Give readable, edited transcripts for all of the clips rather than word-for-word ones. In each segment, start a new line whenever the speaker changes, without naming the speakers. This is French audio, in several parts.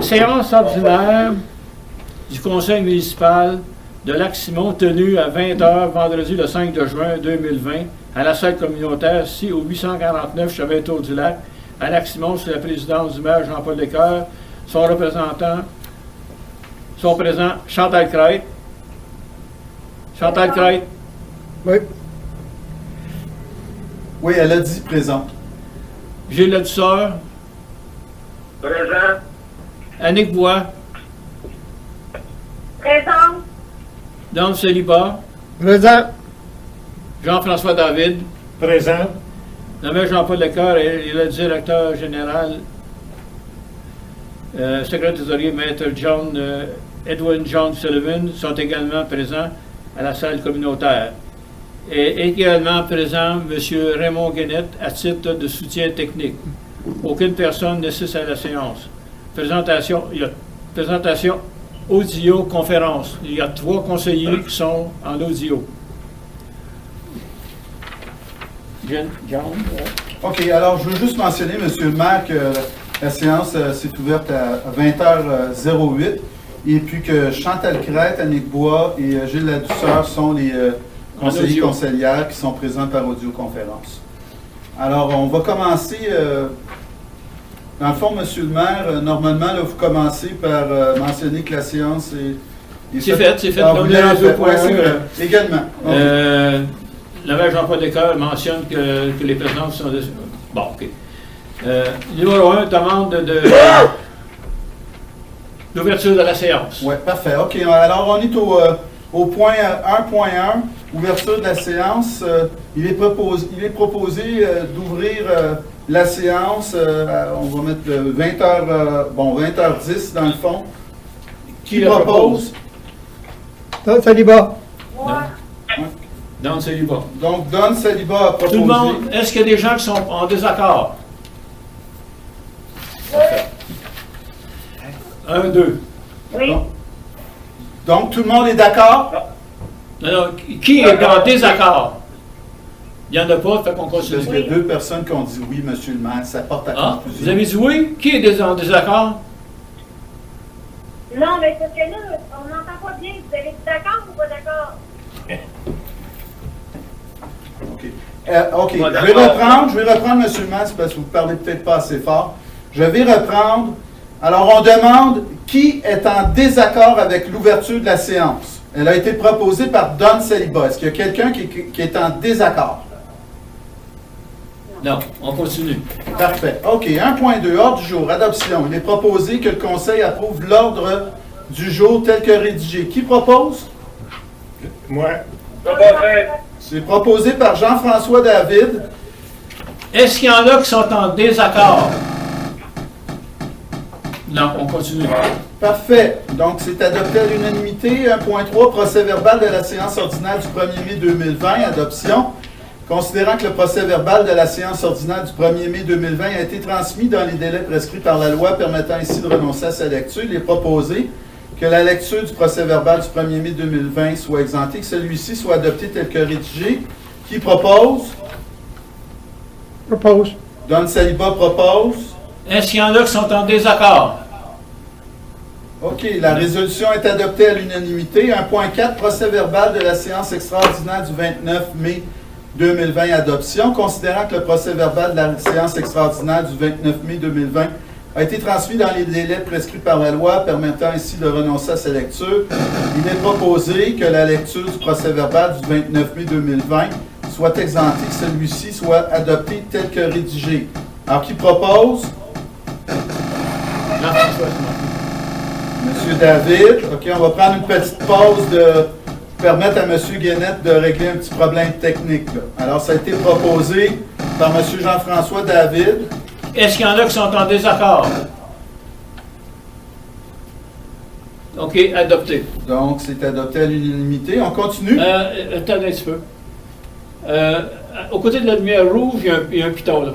Séance ordinaire du conseil municipal de Lac-Simon tenue à 20h vendredi le 5 de juin 2020 à la salle communautaire au 849 Chemin-Tour-du-Lac à Lac-Simon sous la présidence du maire Jean-Paul Descoeurs. Son représentant sont présents Chantal Crête. Chantal Crête.
Oui.
Oui, elle a dit présent.
Gilles Ledusseur.
Présent.
Annick Bois.
Présent.
Dan Célibat.
Présent.
Jean-François David.
Présent.
Nommé Jean-Paul Descoeurs et le directeur général, secrétaire trésorier, Maître Edwin John Sullivan sont également présents à la salle communautaire. Et également présent M. Raymond Guénette à titre de soutien technique. Aucune personne n'assiste à la séance. Présentation audio-conférence. Il y a 3 conseillers qui sont en audio. John?
OK, alors je veux juste mentionner, Monsieur le maire, que la séance s'est ouverte à 20h08 et puis que Chantal Crête, Annick Bois et Gilles Ladusseur sont les conseillers conseillères qui sont présents par audioconférence. Alors, on va commencer. Dans le fond, Monsieur le maire, normalement, là, vous commencez par mentionner que la séance est
C'est fait, c'est fait.
Ah,
On
vous
est
l'avez
rendu au
fait.
point.
Ouais, c'est vrai. Également. OK.
Le maire Jean-Paul Descoeurs mentionne que les présences sont... Bon, OK. Numéro 1, demande d'ouverture de la séance.
Oui, parfait. OK. Alors, on est au point 1.1, ouverture de la séance. Il est proposé d'ouvrir la séance, on va mettre 20h10 dans le fond. Qui propose?
Dan Célibat.
Moi.
Dan Célibat.
Donc, Don Célibat a proposé.
Tout le monde, est-ce qu'il y a des gens qui sont en désaccord? 1, 2.
Oui.
Donc, tout le monde est d'accord?
Non, qui est en désaccord? Il n'y en a pas, fait qu'on continue.
Il y a 2 personnes qui ont dit oui, Monsieur le maire. Ça porte à
Ah,
confusion.
vous avez dit oui? Qui est en désaccord?
Non, mais parce que là, on n'entend pas bien. Vous avez dit d'accord ou pas d'accord?
OK. Je vais reprendre, Monsieur le maire, c'est parce que vous ne parlez peut-être pas assez fort. Je vais reprendre. Alors, on demande qui est en désaccord avec l'ouverture de la séance. Elle a été proposée par Don Célibat. Est-ce qu'il y a quelqu'un qui est en désaccord?
Non, on continue.
Parfait. OK. 1.2, ordre du jour, adoption. Il est proposé que le Conseil approuve l'ordre du jour tel que rédigé. Qui propose?
Moi.
C'est proposé par Jean-François David.
Est-ce qu'il y en a qui sont en désaccord? Non, on continue.
Parfait. Donc, c'est adopté à l'unanimité. 1.3, procès verbal de la séance ordinaire du 1er mai 2020, adoption. Considérant que le procès verbal de la séance ordinaire du 1er mai 2020 a été transmis dans les délais prescrits par la loi permettant ainsi de renoncer à sa lecture, il est proposé que la lecture du procès verbal du 1er mai 2020 soit exemptée, que celui-ci soit adopté tel que rédigé. Qui propose?
Propose.
Don Célibat propose.
Est-ce qu'il y en a qui sont en désaccord?
OK, la résolution est adoptée à l'unanimité. 1.4, procès verbal de la séance extraordinaire du 29 mai 2020, adoption. Considérant que le procès verbal de la séance extraordinaire du 29 mai 2020 a été transmis dans les délais prescrits par la loi, permettant ainsi de renoncer à sa lecture, il est proposé que la lecture du procès verbal du 29 mai 2020 soit exemptée, que celui-ci soit adopté tel que rédigé. Alors, qui propose?
Jean-François.
Monsieur David. OK, on va prendre une petite pause de permettre à Monsieur Guénette de régler un petit problème technique, là. Alors, ça a été proposé par Monsieur Jean-François David.
Est-ce qu'il y en a qui sont en désaccord? OK, adopté.
Donc, c'est adopté à l'unanimité. On continue.
Attendez un petit peu. Au côté de la lumière rouge, il y a un piton, là.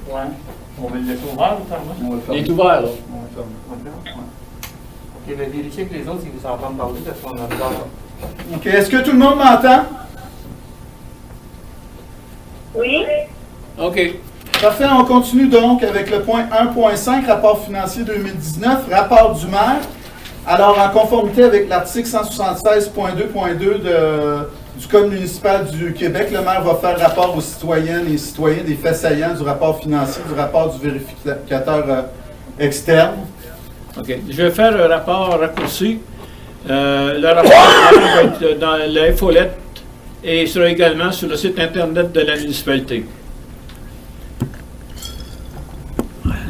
Ouais. On va le laisser ouvert, notamment.
On va le
Il est
fermer.
ouvert, là.
On va le fermer.
Ok, mais vérifiez que les autres, ils s'entendent parler parce qu'on a besoin.
OK, est-ce que tout le monde m'entend?
Oui.
OK.
Parfait, on continue donc avec le point 1.5, rapport financier 2019, rapport du maire. Alors, en conformité avec l'article 176.2.2 du Code municipal du Québec, le maire va faire rapport aux citoyennes et citoyens des faits saillants du rapport financier, du rapport du vérificateur externe.
OK. Je vais faire un rapport raccourci. Le rapport va être dans l'infolette et sera également sur le site Internet de la municipalité.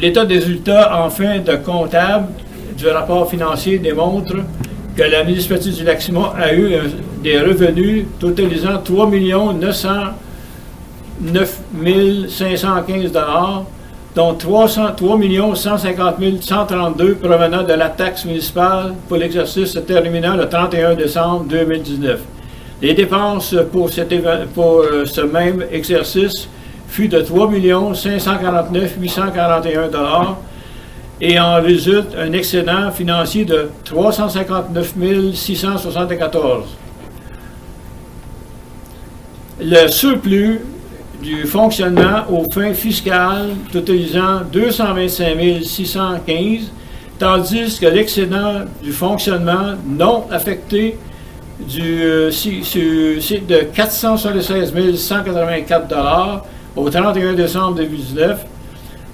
L'état des résultats en fin de comptable du rapport financier démontre que la municipalité du Lac-Simon a eu des revenus totalisant 3 909 515 $, dont 3 150 132 provenant de la taxe municipale pour l'exercice se terminant le 31 décembre 2019. Les dépenses pour ce même exercice fut de 3 549 841 $ et en résulte un excédent financier de 359 674. Le surplus du fonctionnement aux fins fiscales totalisant 225 615, tandis que l'excédent du fonctionnement non affecté c'est de 476 184 $ au 31 décembre 2019,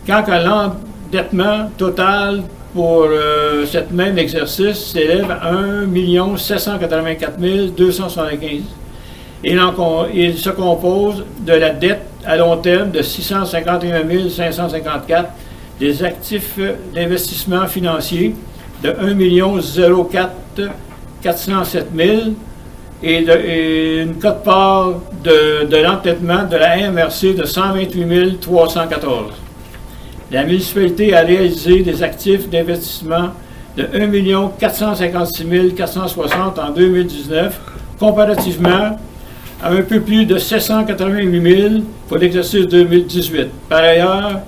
quand l'endettement total pour cet même exercice s'élève à 1 784 275. Il se compose de la dette à long terme de 651 554, des actifs d'investissement financier de 1 04 407 000 et une quote-part de l'endettement de la MRC de 128 314. La municipalité a réalisé des actifs d'investissement de 1 456 460 en 2019, comparativement à un peu plus de 788 000 pour l'exercice 2018. Par ailleurs,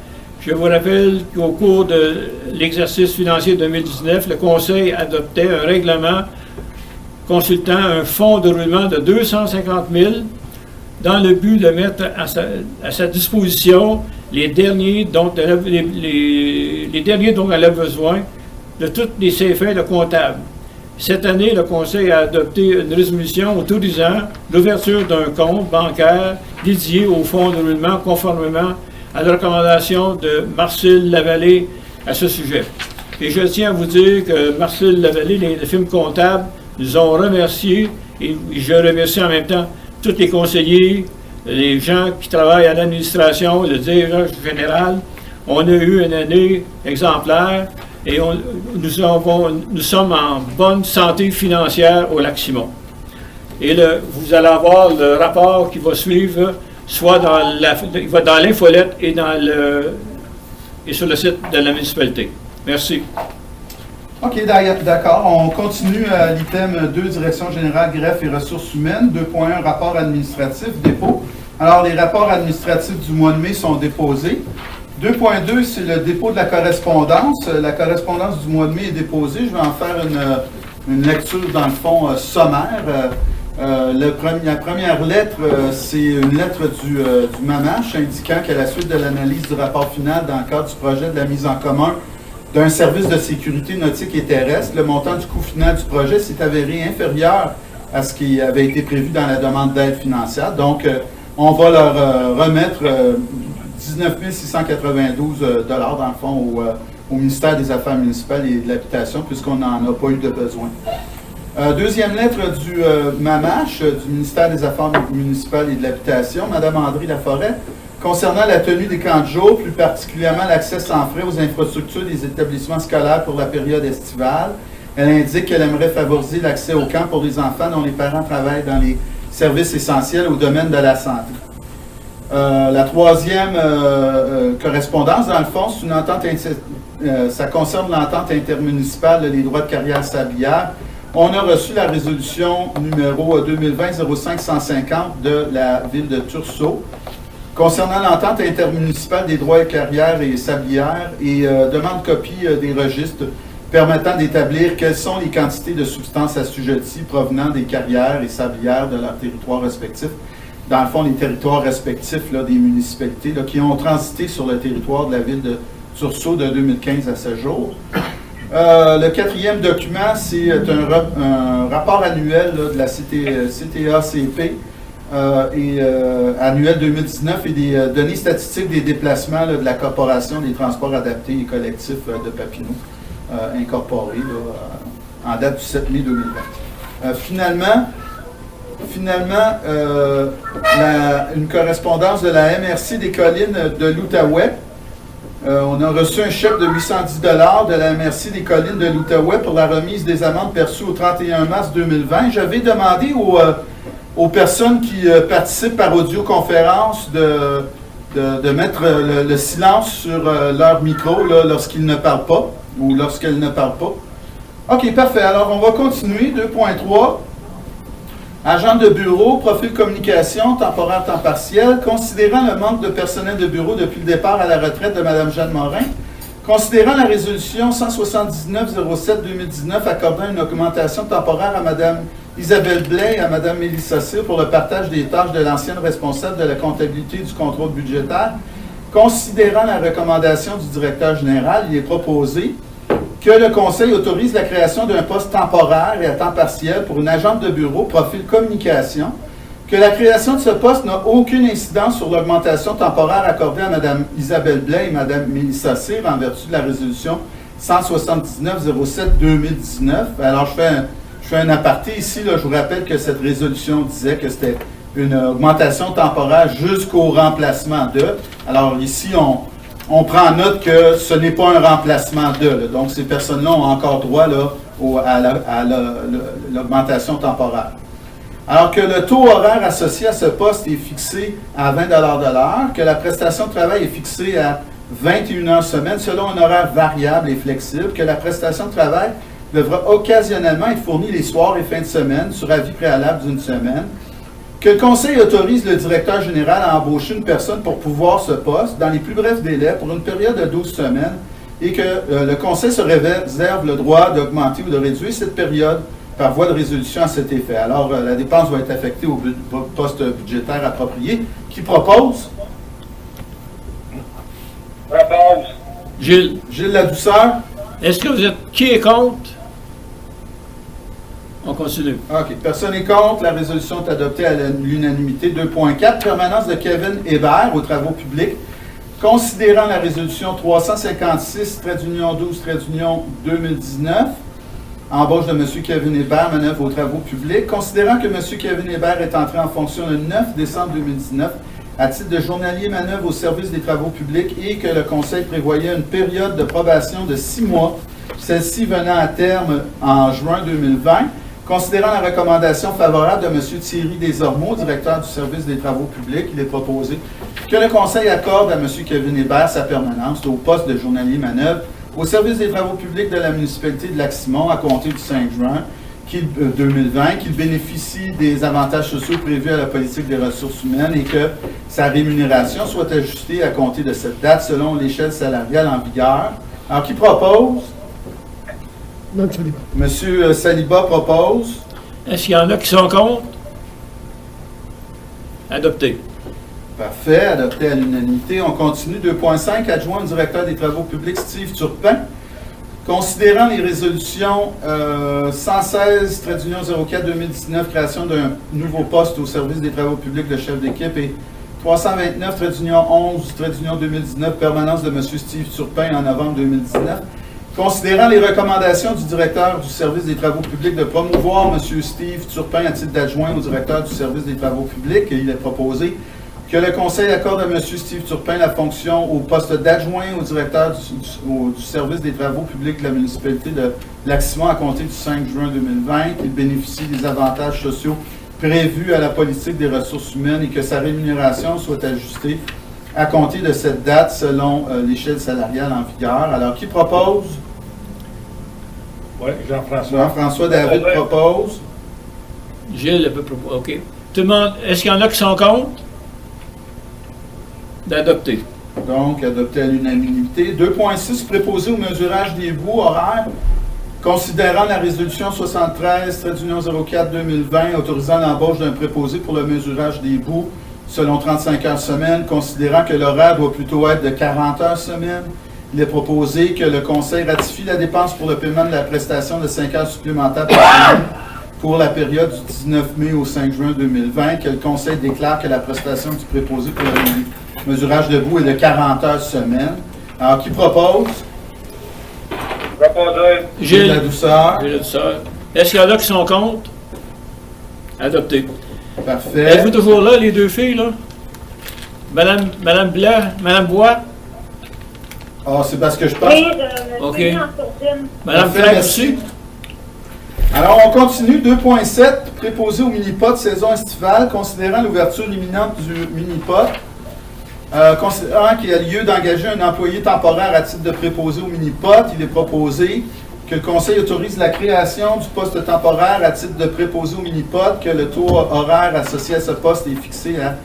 je vous rappelle qu'au cours de l'exercice financier 2019, le Conseil adoptait un règlement consultant un fonds de roulement de 250 000 dans le but de mettre à sa disposition les derniers dont elle a besoin de toutes les fins de comptable. Cette année, le Conseil a adopté une résolution autorisant l'ouverture d'un compte bancaire dédié au fonds de roulement conformément à la recommandation de Marcel Lavallée à ce sujet. Et je tiens à vous dire que Marcel Lavallée, les firmes comptables, nous ont remerciés, et je remercie en même temps tous les conseillers, les gens qui travaillent à l'administration, le directeur général. On a eu une année exemplaire et nous sommes en bonne santé financière au Lac-Simon. Et vous allez avoir le rapport qui va suivre, soit dans l'infolette et sur le site de la municipalité. Merci.
OK, d'accord. On continue à l'item 2, Direction générale, greffe et ressources humaines. 2.1, rapport administratif, dépôt. Alors, les rapports administratifs du mois de mai sont déposés. 2.2, c'est le dépôt de la correspondance. La correspondance du mois de mai est déposée. Je vais en faire une lecture, dans le fond, sommaire. La première lettre, c'est une lettre du MAMACH indiquant qu'à la suite de l'analyse du rapport final dans le cadre du projet de la mise en commun d'un service de sécurité nautique et terrestre, le montant du coût final du projet s'est avéré inférieur à ce qui avait été prévu dans la demande d'aide financière. Donc, on va leur remettre 19 692 $ dans le fond au ministère des Affaires municipales et de l'Habitation, puisqu'on n'en a pas eu de besoin. Deuxième lettre du MAMACH, du ministère des Affaires municipales et de l'Habitation, Mme André Laforêt, concernant la tenue des camps de jour, plus particulièrement l'accès sans frais aux infrastructures des établissements scolaires pour la période estivale. Elle indique qu'elle aimerait favoriser l'accès aux camps pour les enfants dont les parents travaillent dans les services essentiels au domaine de la santé. La troisième correspondance, dans le fond, c'est une entente, ça concerne l'entente intermunicipale des droits de carrière sablière. On a reçu la résolution numéro 2020-05-150 de la ville de Tursault concernant l'entente intermunicipale des droits de carrière et sablières et demande copie des registres permettant d'établir quelles sont les quantités de substances assujetties provenant des carrières et sablières de leurs territoires respectifs dans le fond, les territoires respectifs là, des municipalités là, qui ont transité sur le territoire de la ville de Tursault de 2015 à ce jour. Le quatrième document, c'est un rapport annuel là, de la CTACP annuel 2019 et des données statistiques des déplacements là, de la Corporation des transports adaptés et collectifs de Papineau, incorporé là, en date du 7 mai 2020. Finalement, une correspondance de la MRC des collines de l'Outaouais. On a reçu un chèque de 810 $ de la MRC des collines de l'Outaouais pour la remise des amendes perçues au 31 mars 2020. J'avais demandé aux personnes qui participent par audioconférence de mettre le silence sur leur micro là, lorsqu'ils ne parlent pas ou lorsqu'elles ne parlent pas. OK, parfait. Alors, on va continuer. 2.3. Agent de bureau, profil communication, temporaire temps partiel. Considérant le manque de personnel de bureau depuis le départ à la retraite de Mme Jeanne Morin, considérant la résolution 179-07-2019 accordant une augmentation temporaire à Mme Isabelle Blais et à Mme Mélissa Cyr pour le partage des tâches de l'ancienne responsable de la comptabilité et du contrôle budgétaire, considérant la recommandation du directeur général, il est proposé que le Conseil autorise la création d'un poste temporaire et à temps partiel pour une agente de bureau, profil communication, que la création de ce poste n'a aucune incidence sur l'augmentation temporaire accordée à Mme Isabelle Blais et Mme Mélissa Cyr en vertu de la résolution 179-07-2019. Alors, je fais un aparté ici. Là, je vous rappelle que cette résolution disait que c'était une augmentation temporaire jusqu'au remplacement de. Alors, ici, on prend note que ce n'est pas un remplacement de. Là. Donc, ces personnes-là ont encore droit là, à l'augmentation temporaire. Alors que le taux horaire associé à ce poste est fixé à 20 $ de l'heure, que la prestation de travail est fixée à 21 heures semaine selon un horaire variable et flexible, que la prestation de travail devra occasionnellement être fournie les soirs et fins de semaine sur avis préalable d'une semaine, que le Conseil autorise le directeur général à embaucher une personne pour pouvoir ce poste dans les plus brefs délais pour une période de 12 semaines et que le Conseil se réserve le droit d'augmenter ou de réduire cette période par voie de résolution à cet effet. Alors, la dépense va être affectée au poste budgétaire approprié. Qui propose?
Propose.
Gilles,
Gilles Ladouceur.
est-ce que vous êtes qui est contre? On continue.
OK. Personne n'est contre. La résolution est adoptée à l'unanimité. 2.4. Permanence de Kevin Hébert aux travaux publics. Considérant la résolution 356-12-2019, embauche de M. Kevin Hébert, manœuvre aux travaux publics. Considérant que M. Kevin Hébert est entré en fonction le 9 décembre 2019 à titre de journalier manœuvre au service des travaux publics et que le Conseil prévoyait une période de probation de 6 mois, celle-ci venant à terme en juin 2020, considérant la recommandation favorable de M. Thierry Desormeaux, directeur du service des travaux publics, il est proposé que le Conseil accorde à M. Kevin Hébert sa permanence au poste de journalier manœuvre au service des travaux publics de la municipalité de Lac-Simon à compter du 5 juin 2020, qu'il bénéficie des avantages sociaux prévus à la politique des ressources humaines et que sa rémunération soit ajustée à compter de cette date selon l'échelle salariale en vigueur. Alors, qui propose?
Non, Saliba.
Monsieur Saliba propose.
Est-ce qu'il y en a qui sont contre? Adopté.
Parfait, adopté à l'unanimité. On continue. 2.5, adjoint au directeur des travaux publics Steve Turpin. Considérant les résolutions 116-04-2019, création d'un nouveau poste au service des travaux publics de chef d'équipe, et 329-11-2019, permanence de M. Steve Turpin en novembre 2019. Considérant les recommandations du directeur du service des travaux publics de promouvoir M. Steve Turpin à titre d'adjoint au directeur du service des travaux publics, il est proposé que le Conseil accorde à M. Steve Turpin la fonction au poste d'adjoint au directeur du service des travaux publics de la municipalité de Lac-Simon à compter du 5 juin 2020, qu'il bénéficie des avantages sociaux prévus à la politique des ressources humaines et que sa rémunération soit ajustée à compter de cette date selon l'échelle salariale en vigueur. Alors, qui propose?
Oui, Jean-François.
Jean-François David propose.
Gilles peut proposer. OK. Tout le monde, est-ce qu'il y en a qui sont contre? D'adopter.
Donc, adopté à l'unanimité. 2.6, préposé au mesurage des bouts horaires. Considérant la résolution 73/04/2020 autorisant l'embauche d'un préposé pour le mesurage des boues selon 35 heures semaine, considérant que l'horaire doit plutôt être de 40 heures semaine, il est proposé que le Conseil ratifie la dépense pour le paiement de la prestation de 5 heures supplémentaires par semaine pour la période du 19 mai au 5 juin 2020, que le Conseil déclare que la prestation du préposé pour le mesurage de boue est de 40 heures semaine. Alors, qui propose? J'ai la douceur.
J'ai la douceur. Est-ce qu'il y en a qui sont contre? Adopté.
Parfait.
Êtes-vous toujours là, les deux filles, là? Madame Blanc, Madame Bois?
Ah, c'est parce que je pense...
Oui, je me suis
OK.
en sourdine.
Madame
Parfait,
Frank
merci.
aussi?
Alors, on continue. 2.7, préposé au mini-pot saison estivale, considérant l'ouverture imminente du mini-pot, considérant qu'il y a lieu d'engager un employé temporaire à titre de préposé au mini-pot, il est proposé que le Conseil autorise la création du poste temporaire à titre de préposé au mini-pot, que le taux horaire associé à ce poste est fixé à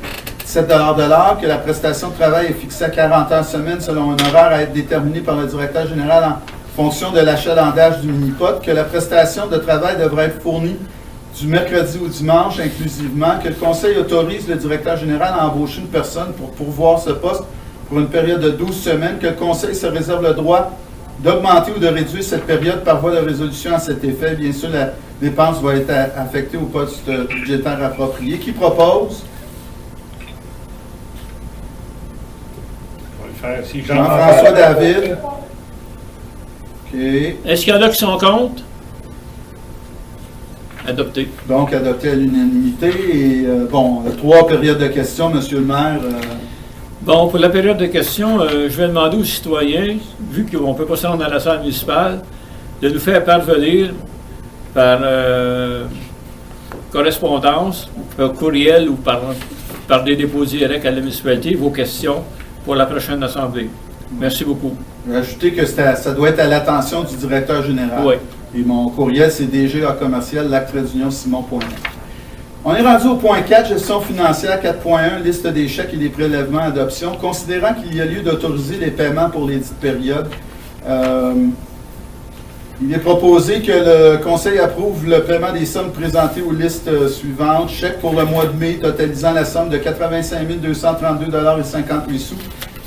7 de l'heure, que la prestation de travail est fixée à 40 heures semaine selon un horaire à être déterminé par le directeur général en fonction de l'achalandage du mini-pot, que la prestation de travail devrait être fournie du mercredi au dimanche inclusivement, que le Conseil autorise le directeur général à embaucher une personne pour pourvoir ce poste pour une période de 12 semaines, que le Conseil se réserve le droit d'augmenter ou de réduire cette période par voie de résolution à cet effet. Bien sûr, la dépense va être affectée au poste budgétaire approprié. Qui propose?
On va le faire si
Jean-François David. OK.
Est-ce qu'il y en a qui sont contre? Adopté.
Donc, adopté à l'unanimité. Et, bon, 3 périodes de questions, Monsieur le maire.
Bon, pour la période de questions, je vais demander aux citoyens, vu qu'on ne peut pas se rendre dans la salle municipale, de nous faire parvenir par correspondance, par courriel ou par des dépôts directs à la municipalité vos questions pour la prochaine assemblée. Merci beaucoup.
Je vais ajouter que ça doit être à l'attention du directeur général.
Oui.
Et mon courriel, c'est DGA commercial, Simon.net. On est rendu au point 4, gestion financière 4.1, liste des chèques et des prélèvements adoption. Considérant qu'il y a lieu d'autoriser les paiements pour les dites périodes, il est proposé que le Conseil approuve le paiement des sommes présentées aux listes suivantes. Chèque pour le mois de mai totalisant la somme de 85 232,58 $,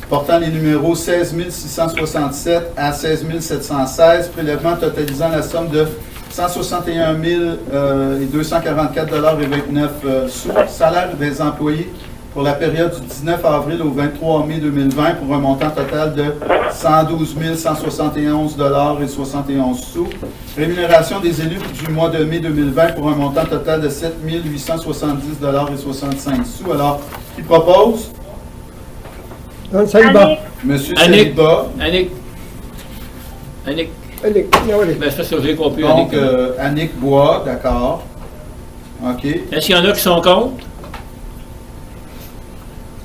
portant les numéros 16 667 à 16 716, prélèvement totalisant la somme de 161 244,29 $, salaire des employés pour la période du 19 avril au 23 mai 2020 pour un montant total de 112 171,71 $, rémunération des élus du mois de mai 2020 pour un montant total de 7 870,65 $. Alors, qui propose?
Dans Saliba.
Annick.
Monsieur
Annick.
Saliba.
Annick. Annick.
Allez, allez.
Ben, c'est parce que j'ai compris,
Donc,
Annick.
Annick Bois, d'accord. OK,
Est-ce qu'il y en a qui sont contre?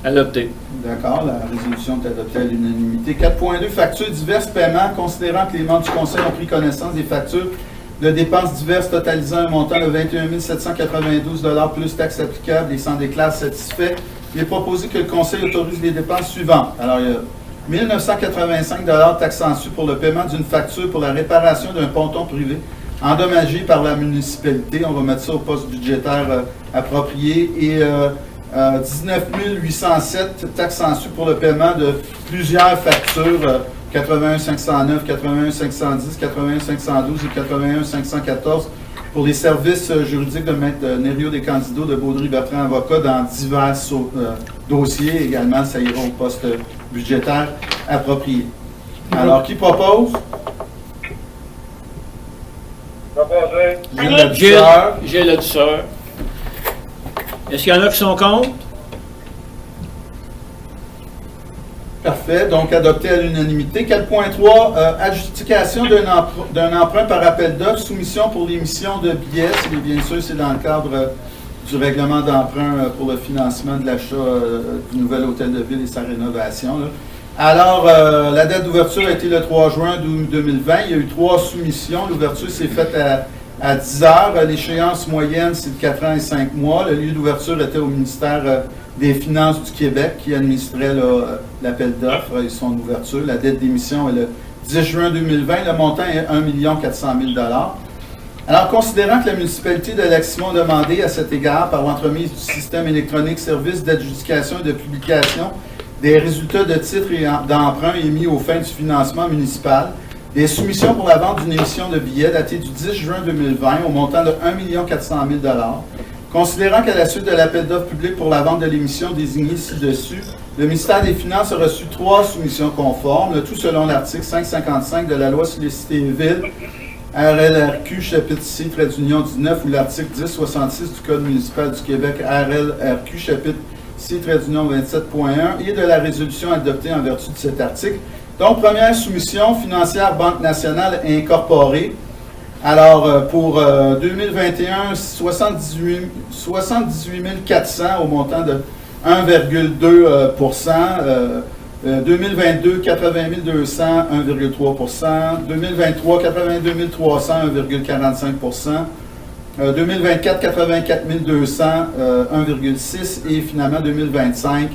Adopté.
d'accord. La résolution est adoptée à l'unanimité. 4.2, factures diverses paiements. Considérant que les membres du Conseil ont pris connaissance des factures de dépenses diverses totalisant un montant de 21 792 $ plus taxes applicables et s'en déclare satisfait, il est proposé que le Conseil autorise les dépenses suivantes. Alors, il y a 1 985 $ taxes en su pour le paiement d'une facture pour la réparation d'un ponton privé endommagé par la municipalité. On va mettre ça au poste budgétaire approprié. Et 19 807 taxes en su pour le paiement de plusieurs factures, 81 509, 81 510, 81 512 et 81 514 pour les services juridiques de Maître Nerio Descandido de Baudry-Bertrand Avocat dans divers dossiers. Également, ça ira au poste budgétaire approprié. Alors, qui propose? Gilles Ladouceur.
J'ai la douceur. Est-ce qu'il y en a qui sont contre?
Parfait. Donc, adopté à l'unanimité. 4.3, adjudication d'un emprunt par appel d'offres, soumission pour l'émission de billets. Bien sûr, c'est dans le cadre du règlement d'emprunt pour le financement de l'achat du nouvel hôtel de ville et sa rénovation, là. Alors, la date d'ouverture a été le 3 juin 2020. Il y a eu 3 soumissions. L'ouverture s'est faite à 10 heures. L'échéance moyenne, c'est de 4 ans et 5 mois. Le lieu d'ouverture était au ministère des Finances du Québec qui administrait l'appel d'offres et son ouverture. La date d'émission est le 10 juin 2020. Le montant est 1 400 000 $. Alors, considérant que la municipalité de Lac-Simon a demandé à cet égard, par l'entremise du système électronique service d'adjudication et de publication des résultats de titres et d'emprunts émis aux fins du financement municipal, des soumissions pour la vente d'une émission de billets datée du 10 juin 2020 au montant de 1 400 000 $. Considérant qu'à la suite de l'appel d'offres public pour la vente de l'émission désignée ci-dessus, le ministère des Finances a reçu 3 soumissions conformes, le tout selon l'article 555 de la loi sur les cités et villes, RLRQ, chapitre C, trait d'union 19, ou l'article 1066 du Code municipal du Québec, RLRQ, chapitre C, trait d'union 27.1, et de la résolution adoptée en vertu de cet article. Donc, première soumission financière Banque nationale incorporée. Alors, pour 2021, 78 400 au montant de 1,2 2022, 80 200, 1,3 2023, 82 300, 1,45 2024, 84 200, 1,6 et finalement 2025,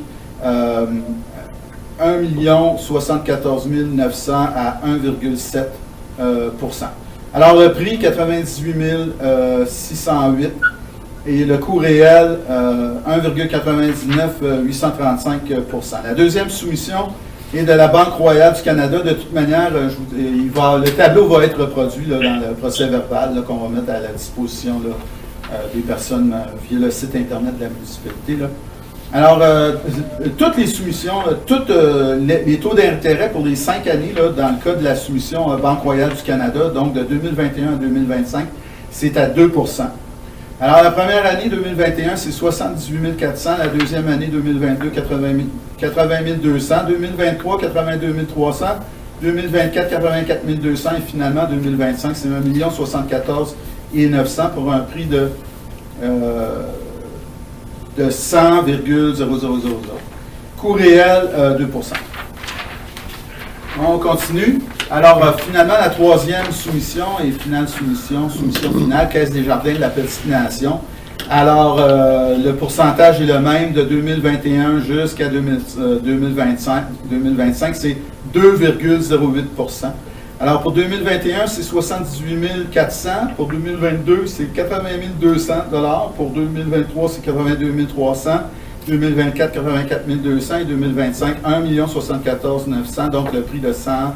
1 74 900 à 1,7 Alors, le prix, 98 608 et le coût réel, 1,99 835 La deuxième soumission est de la Banque royale du Canada. De toute manière, le tableau va être reproduit là, dans le procès verbal là, qu'on va mettre à la disposition là, des personnes via le site Internet de la municipalité. Là. Alors, toutes les soumissions, tous les taux d'intérêt pour les 5 années, là, dans le cas de la soumission Banque royale du Canada, donc de 2021 à 2025, c'est à 2 Alors, la première année 2021, c'est 78 400, la deuxième année 2022, 80 200, 2023, 82 300, 2024, 84 200 et finalement 2025, c'est 1 74 900 pour un prix de 100,0000. Coût réel, 2 On continue. Alors, finalement, la troisième soumission et soumission finale, Caisse des Jardins de la Petite Nation. Alors, le pourcentage est le même de 2021 jusqu'à 2025, c'est 2,08 Alors, pour 2021, c'est 78 400. Pour 2022, c'est 80 200 $. Pour 2023, c'est 82 300. 2024, 84 200 et 2025, 1 74 900, donc le prix de 100,0000.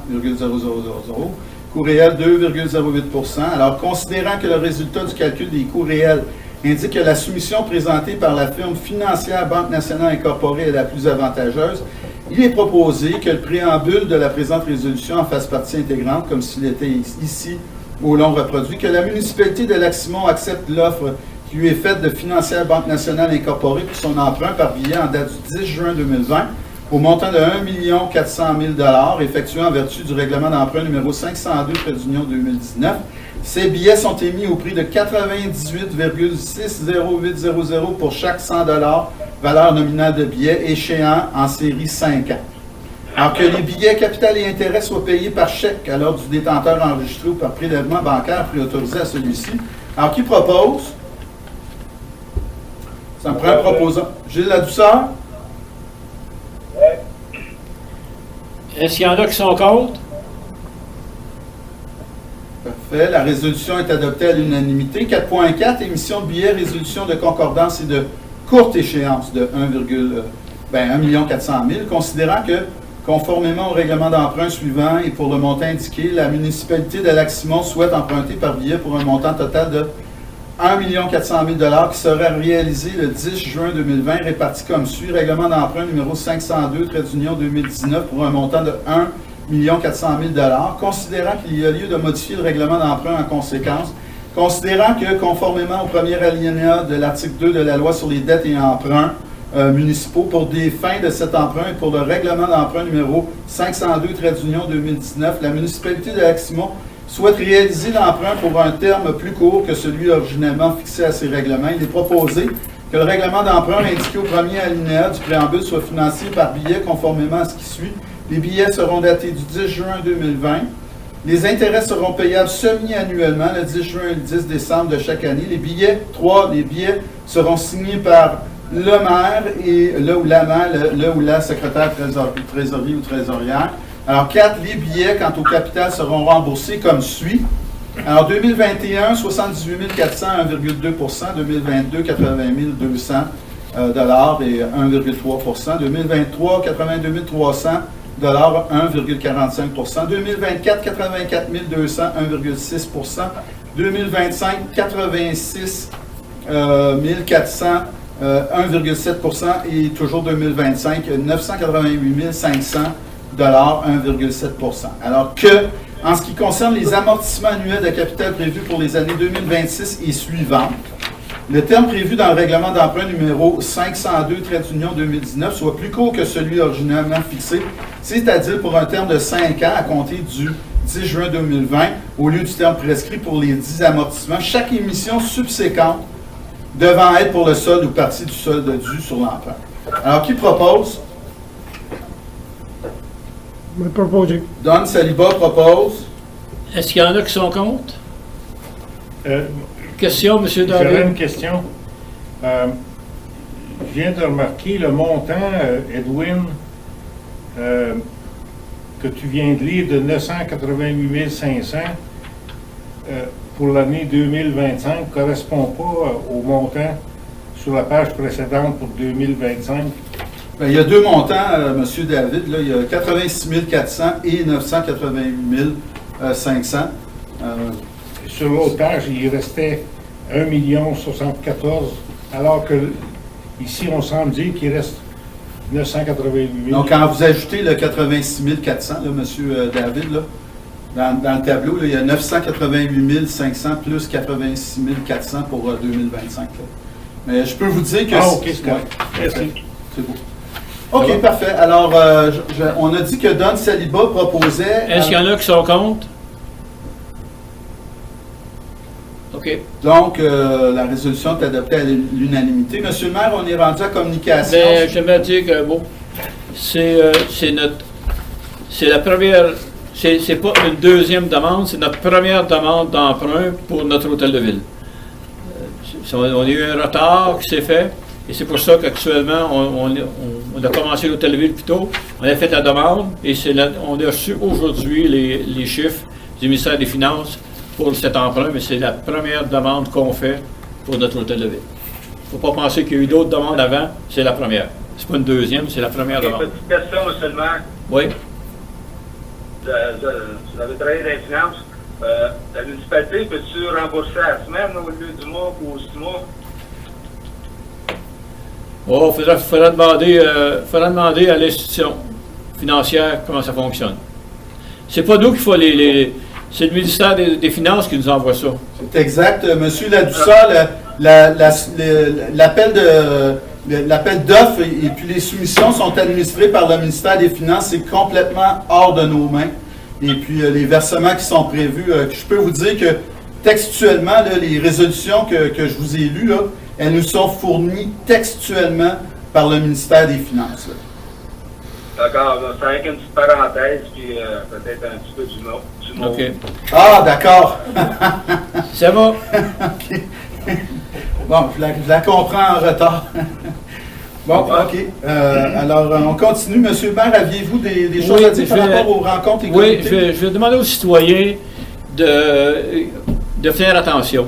Coût réel, 2,08 Alors, considérant que le résultat du calcul des coûts réels indique que la soumission présentée par la firme financière Banque nationale incorporée est la plus avantageuse, il est proposé que le préambule de la présente résolution en fasse partie intégrante, comme s'il était ici au long reproduit, que la municipalité de Lac-Simon accepte l'offre qui lui est faite de Financière Banque nationale incorporée pour son emprunt par billet en date du 10 juin 2020 au montant de 1 400 000 $ effectué en vertu du règlement d'emprunt numéro 502 trait d'union 2019. Ces billets sont émis au prix de 98,60800 pour chaque 100 $, valeur nominale de billets, échéant en série 5 ans. Alors que les billets capital et intérêt soient payés par chèque à l'ordre du détenteur enregistré ou par prélèvement bancaire préautorisé à celui-ci. Alors, qui propose? Ça me prend un proposant. Gilles Ladouceur?
Est-ce qu'il y en a qui sont contre?
Parfait. La résolution est adoptée à l'unanimité. 4.4, émission de billets, résolution de concordance et de courte échéance de 1 400 000, considérant que, conformément au règlement d'emprunt suivant et pour le montant indiqué, la municipalité de Lac-Simon souhaite emprunter par billet pour un montant total de 1 400 000 $ qui sera réalisé le 10 juin 2020, réparti comme suit. Règlement d'emprunt numéro 502, trait d'union 2019, pour un montant de 1 400 000 $. Considérant qu'il y a lieu de modifier le règlement d'emprunt en conséquence, considérant que, conformément au premier alinéa de l'article 2 de la loi sur les dettes et emprunts municipaux, pour des fins de cet emprunt et pour le règlement d'emprunt numéro 502, trait d'union 2019, la municipalité de Lac-Simon souhaite réaliser l'emprunt pour un terme plus court que celui originellement fixé à ces règlements. Il est proposé que le règlement d'emprunt indiqué au premier alinéa du préambule soit financé par billet conformément à ce qui suit. Les billets seront datés du 10 juin 2020. Les intérêts seront payables semi-annuellement, le 10 juin et le 10 décembre de chaque année. Les billets seront signés par le maire et le ou la secrétaire trésorier ou trésorière. Alors, 4, les billets quant au capital seront remboursés comme suit. Alors, 2021, 78 400, 1,2 2022, 80 200 dollars et 1,3 2023, 82 300 dollars, 1,45 2024, 84 200, 1,6 2025, 86 400, 1,7 et toujours 2025, 988 500 dollars, 1,7 Alors que, en ce qui concerne les amortissements annuels de capital prévus pour les années 2026 et suivantes, le terme prévu dans le règlement d'emprunt numéro 502-2019 soit plus court que celui originalement fixé, c'est-à-dire pour un terme de 5 ans à compter du 10 juin 2020, au lieu du terme prescrit pour les 10 amortissements, chaque émission subséquente devant être pour le solde ou partie du solde dû sur l'emprunt. Alors, qui propose?
Je vais proposer.
Don Saliba propose.
Est-ce qu'il y en a qui sont contre? Question, M.
J'aurais
David?
une question. Je viens de remarquer le montant, Edwin, que tu viens de lire de 988 500 pour l'année 2025 ne correspond pas au montant sur la page précédente pour 2025.
Bien, il y a deux montants, M. David. Là, il y a 86 400 et 988 500.
Sur l'autre page, il restait 1 074 000, alors que ici, on semble dire qu'il reste 988 000.
Donc, quand vous ajoutez le 86 400, là, M. David, là, dans le tableau, là, il y a 988 500 plus 86 400 pour 2025. Là. Mais je peux vous dire que...
Ah, OK, c'est correct. Merci.
C'est beau. OK, parfait. Alors, on a dit que Don Saliba proposait...
Est-ce qu'il y en a qui sont contre? OK.
Donc, la résolution est adoptée à l'unanimité. Monsieur le maire, on est rendu à communication.
Mais j'aimerais dire que, bon, c'est la première, c'est pas une deuxième demande, c'est notre première demande d'emprunt pour notre hôtel de ville. On a eu un retard qui s'est fait, et c'est pour ça qu'actuellement, on a commencé l'hôtel de ville plus tôt, on a fait la demande, et on a reçu aujourd'hui les chiffres du ministère des Finances pour cet emprunt, mais c'est la première demande qu'on fait pour notre hôtel de ville. Il ne faut pas penser qu'il y a eu d'autres demandes avant, c'est la première. C'est pas une deuxième, c'est la première demande.
Petite question, monsieur le maire.
Oui.
Vous avez travaillé dans les finances. La municipalité, peux-tu rembourser à la semaine au lieu du mois ou 6 mois?
Oh, il faudra demander à l'institution financière comment ça fonctionne. C'est pas nous qui faut c'est le ministère des Finances qui nous envoie ça.
C'est exact. Monsieur Ladussa, l'appel d'offres et puis les soumissions sont administrées par le ministère des Finances. C'est complètement hors de nos mains. Et puis les versements qui sont prévus, je peux vous dire que textuellement, là, les résolutions que je vous ai lues, là, elles nous sont fournies textuellement par le ministère des Finances. Là.
D'accord, c'est avec une petite parenthèse, puis peut-être un petit peu du mot.
OK.
Ah, d'accord.
Ça va?
OK. Bon, je la comprends en retard. Bon, OK. Alors, on continue. Monsieur le maire, aviez-vous des choses à dire par rapport aux rencontres et
Oui,
comités?
je vais demander aux citoyens de faire attention.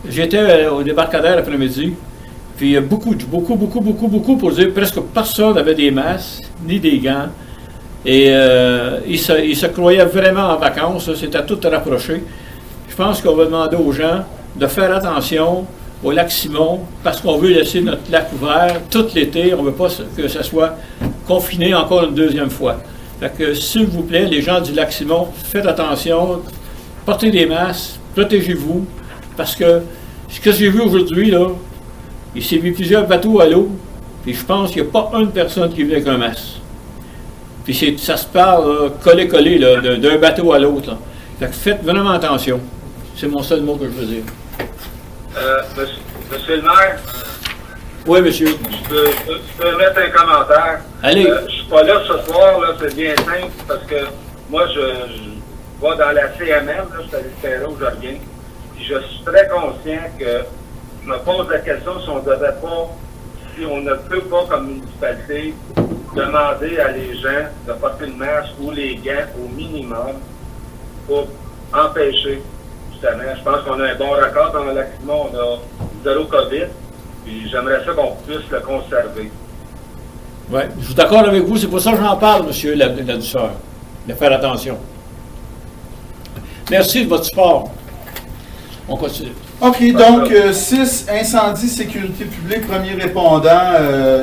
J'étais au débarcadère l'après-midi, puis il y a beaucoup pour dire presque personne n'avait des masques ni des gants. Et ils se croyaient vraiment en vacances, c'était tout rapproché. Je pense qu'on va demander aux gens de faire attention au lac Simon, parce qu'on veut laisser notre lac ouvert tout l'été. On ne veut pas que ça soit confiné encore une deuxième fois. Fait que, s'il vous plaît, les gens du lac Simon, faites attention, portez des masques, protégez-vous, parce que ce que j'ai vu aujourd'hui, là, il s'est mis plusieurs bateaux à l'eau, puis je pense qu'il n'y a pas une personne qui vient avec un masque. Puis ça se parle collé d'un bateau à l'autre. Fait que faites vraiment attention. C'est mon seul mot que je veux dire.
Monsieur le maire,
Oui, monsieur.
je peux mettre un commentaire.
Allez.
Je ne suis pas là ce soir, là, c'est bien simple, parce que moi, je vais dans la CMM, là, je suis à l'Espéra où je reviens, puis je suis très conscient que je me pose la question si on ne devait pas, si on ne peut pas, comme municipalité, demander à les gens de porter le masque ou les gants au minimum pour empêcher, justement. Je pense qu'on a un bon record dans l'accident, on a 0 COVID, puis j'aimerais ça qu'on puisse le conserver.
Oui, je suis d'accord avec vous, c'est pour ça que j'en parle, M. Ladouceur, de faire attention. Merci de votre support. On continue.
OK, donc 6, incendie, sécurité publique, premier répondant.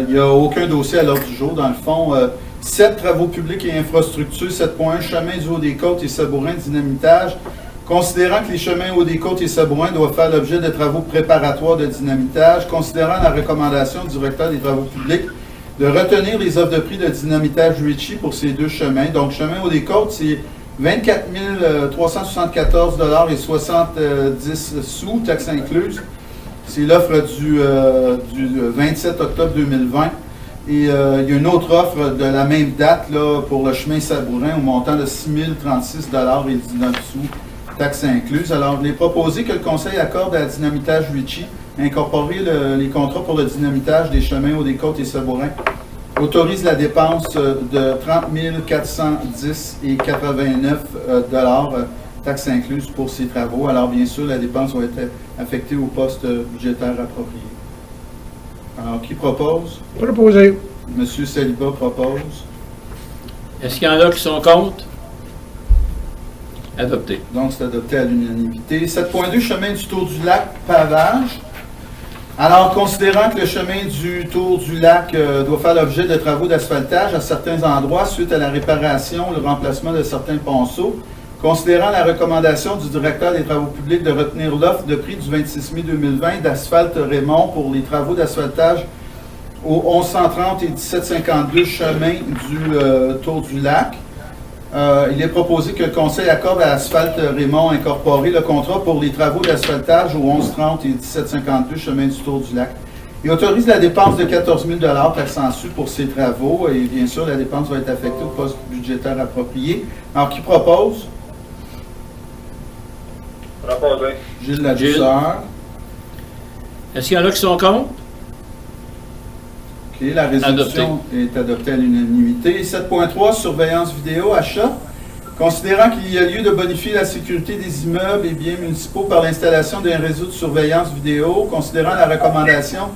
Il n'y a aucun dossier à l'ordre du jour, dans le fond. 7, travaux publics et infrastructures. 7.1, chemin du Haut-des-Côtes et Sabourin, dynamitage. Considérant que les chemins Haut-des-Côtes et Sabourin doivent faire l'objet de travaux préparatoires de dynamitage, considérant la recommandation du directeur des travaux publics de retenir les offres de prix de dynamitage Ritchie pour ces 2 chemins. Donc, chemin Haut-des-Côtes, c'est 24 374 $ et 70 sous, taxes incluses. C'est l'offre du 27 octobre 2020. Et il y a une autre offre de la même date là, pour le chemin Sabourin au montant de 6 036 $ et 19 sous, taxes incluses. Alors, il est proposé que le Conseil accorde à Dynamitage Ritchie incorporer les contrats pour le dynamitage des chemins Haut-des-Côtes et Sabourin. Autorise la dépense de 30 410 et 89 $, taxes incluses pour ces travaux. Alors, bien sûr, la dépense va être affectée au poste budgétaire approprié. Alors, qui propose?
Proposé.
M. Saliba propose.
Est-ce qu'il y en a qui sont contre? Adopté.
Donc, c'est adopté à l'unanimité. 7.2, chemin du Tour du Lac, pavage. Alors, considérant que le chemin du Tour du Lac doit faire l'objet de travaux d'asphaltage à certains endroits suite à la réparation ou le remplacement de certains ponceaux, considérant la recommandation du directeur des travaux publics de retenir l'offre de prix du 26 mai 2020 d'Asphalte Raymond pour les travaux d'asphaltage au 1130 et 1752 chemin du Tour du Lac, il est proposé que le Conseil accorde à Asphalte Raymond Incorporé le contrat pour les travaux d'asphaltage au 1130 et 1752 chemin du Tour du Lac. Il autorise la dépense de 14 000 $ taxes en sus pour ces travaux et bien sûr, la dépense va être affectée au poste budgétaire approprié. Alors, qui propose?
Proposé.
Gilles Ladouceur.
Est-ce qu'il y en a qui sont contre?
OK, la résolution est adoptée à l'unanimité. 7.3, surveillance vidéo, achat. Considérant qu'il y a lieu de bonifier la sécurité des immeubles et biens municipaux par l'installation d'un réseau de surveillance vidéo, considérant la recommandation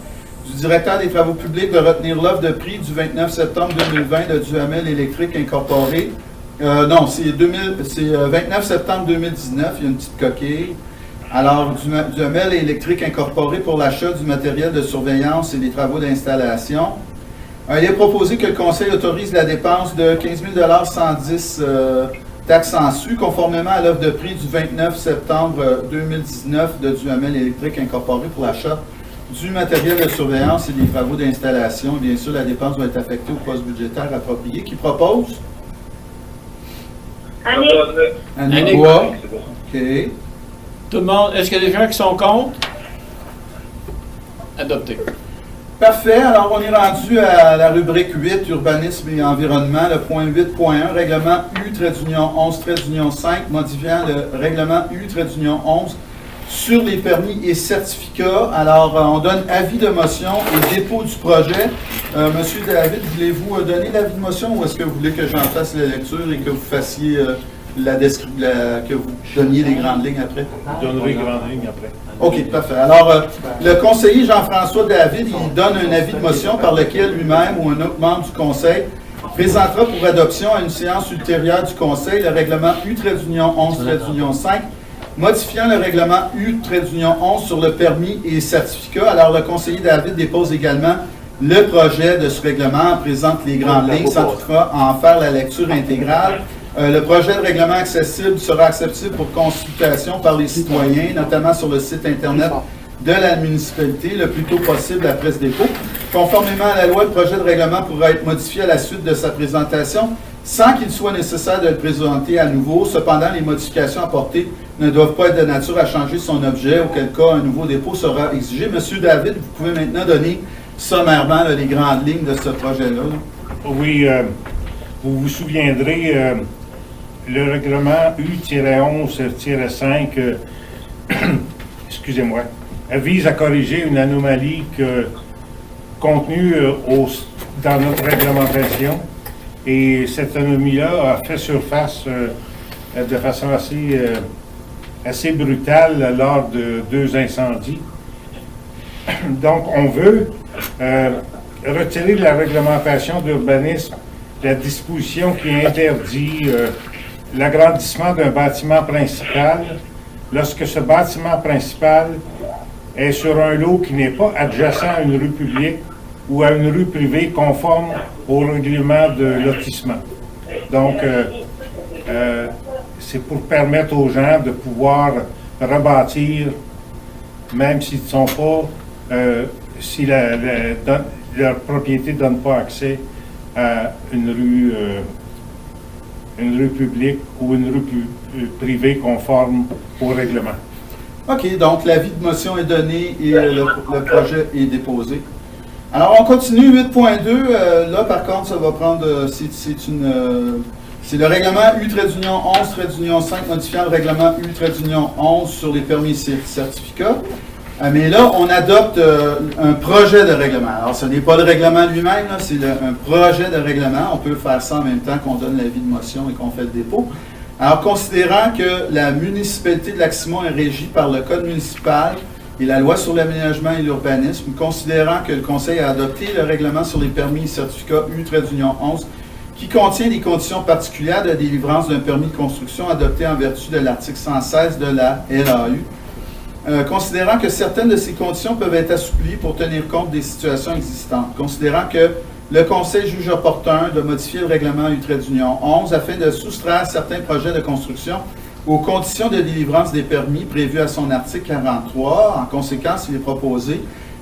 du directeur des travaux publics de retenir l'offre de prix du 29 septembre 2020 de Duhamel Électrique Incorporé. Non, c'est 29 septembre 2019, il y a une petite coquille. Alors, Duhamel Électrique Incorporé pour l'achat du matériel de surveillance et des travaux d'installation. Il est proposé que le Conseil autorise la dépense de 15 000 110 taxes en sus, conformément à l'offre de prix du 29 septembre 2019 de Duhamel Électrique Incorporé pour l'achat du matériel de surveillance et des travaux d'installation. Bien sûr, la dépense va être affectée au poste budgétaire approprié. Qui propose?
Annick.
Annick Bois. OK.
Tout le monde, est-ce qu'il y a des gens qui sont contre? Adopté.
Parfait. Alors, on est rendu à la rubrique 8, urbanisme et environnement, le point 8.1, règlement U-11-5, modifiant le règlement U-11 sur les permis et certificats. Alors, on donne avis de motion et dépôt du projet. Monsieur David, voulez-vous donner l'avis de motion ou est-ce que vous voulez que j'en fasse la lecture et que vous fassiez que vous donniez les grandes lignes après?
Vous donnerez les grandes lignes après.
OK, parfait. Alors, le conseiller Jean-François David, il donne un avis de motion par lequel lui-même ou un autre membre du conseil présentera pour adoption à une séance ultérieure du conseil le règlement U-11-5, modifiant le règlement U-11 sur le permis et certificat. Alors, le conseiller David dépose également le projet de ce règlement, présente les grandes lignes, sans toutefois en faire la lecture intégrale. Le projet de règlement accessible sera accessible pour consultation par les citoyens, notamment sur le site Internet de la municipalité, le plus tôt possible après ce dépôt. Conformément à la loi, le projet de règlement pourra être modifié à la suite de sa présentation sans qu'il soit nécessaire de le présenter à nouveau. Cependant, les modifications apportées ne doivent pas être de nature à changer son objet, auquel cas un nouveau dépôt sera exigé. Monsieur David, vous pouvez maintenant donner sommairement les grandes lignes de ce projet-là.
Oui, vous vous souviendrez, le règlement U-11-5, excusez-moi, vise à corriger une anomalie contenue dans notre réglementation. Et cette anomalie-là a fait surface de façon assez brutale lors de 2 incendies. Donc, on veut retirer de la réglementation d'urbanisme la disposition qui interdit l'agrandissement d'un bâtiment principal lorsque ce bâtiment principal est sur un lot qui n'est pas adjacent à une rue publique ou à une rue privée conforme au règlement de lotissement. Donc, c'est pour permettre aux gens de pouvoir rebâtir, même s'ils ne sont pas, si leur propriété ne donne pas accès à une rue publique ou une rue privée conforme au règlement.
OK, donc l'avis de motion est donné et le projet est déposé. Alors, on continue, 8.2. Là, par contre, ça va prendre... c'est le règlement U-11-5 modifiant le règlement U-11 sur les permis et certificats. Mais là, on adopte un projet de règlement. Alors, ce n'est pas le règlement lui-même, c'est un projet de règlement. On peut faire ça en même temps qu'on donne l'avis de motion et qu'on fait le dépôt. Alors, considérant que la municipalité de Lac-Simon est régie par le Code municipal et la loi sur l'aménagement et l'urbanisme, considérant que le Conseil a adopté le règlement sur les permis et certificats U-11, qui contient des conditions particulières de délivrance d'un permis de construction adopté en vertu de l'article 116 de la LAU, considérant que certaines de ces conditions peuvent être assouplies pour tenir compte des situations existantes, considérant que le Conseil juge opportun de modifier le règlement U-11 afin de soustraire certains projets de construction aux conditions de délivrance des permis prévues à son article 43. En conséquence, il est proposé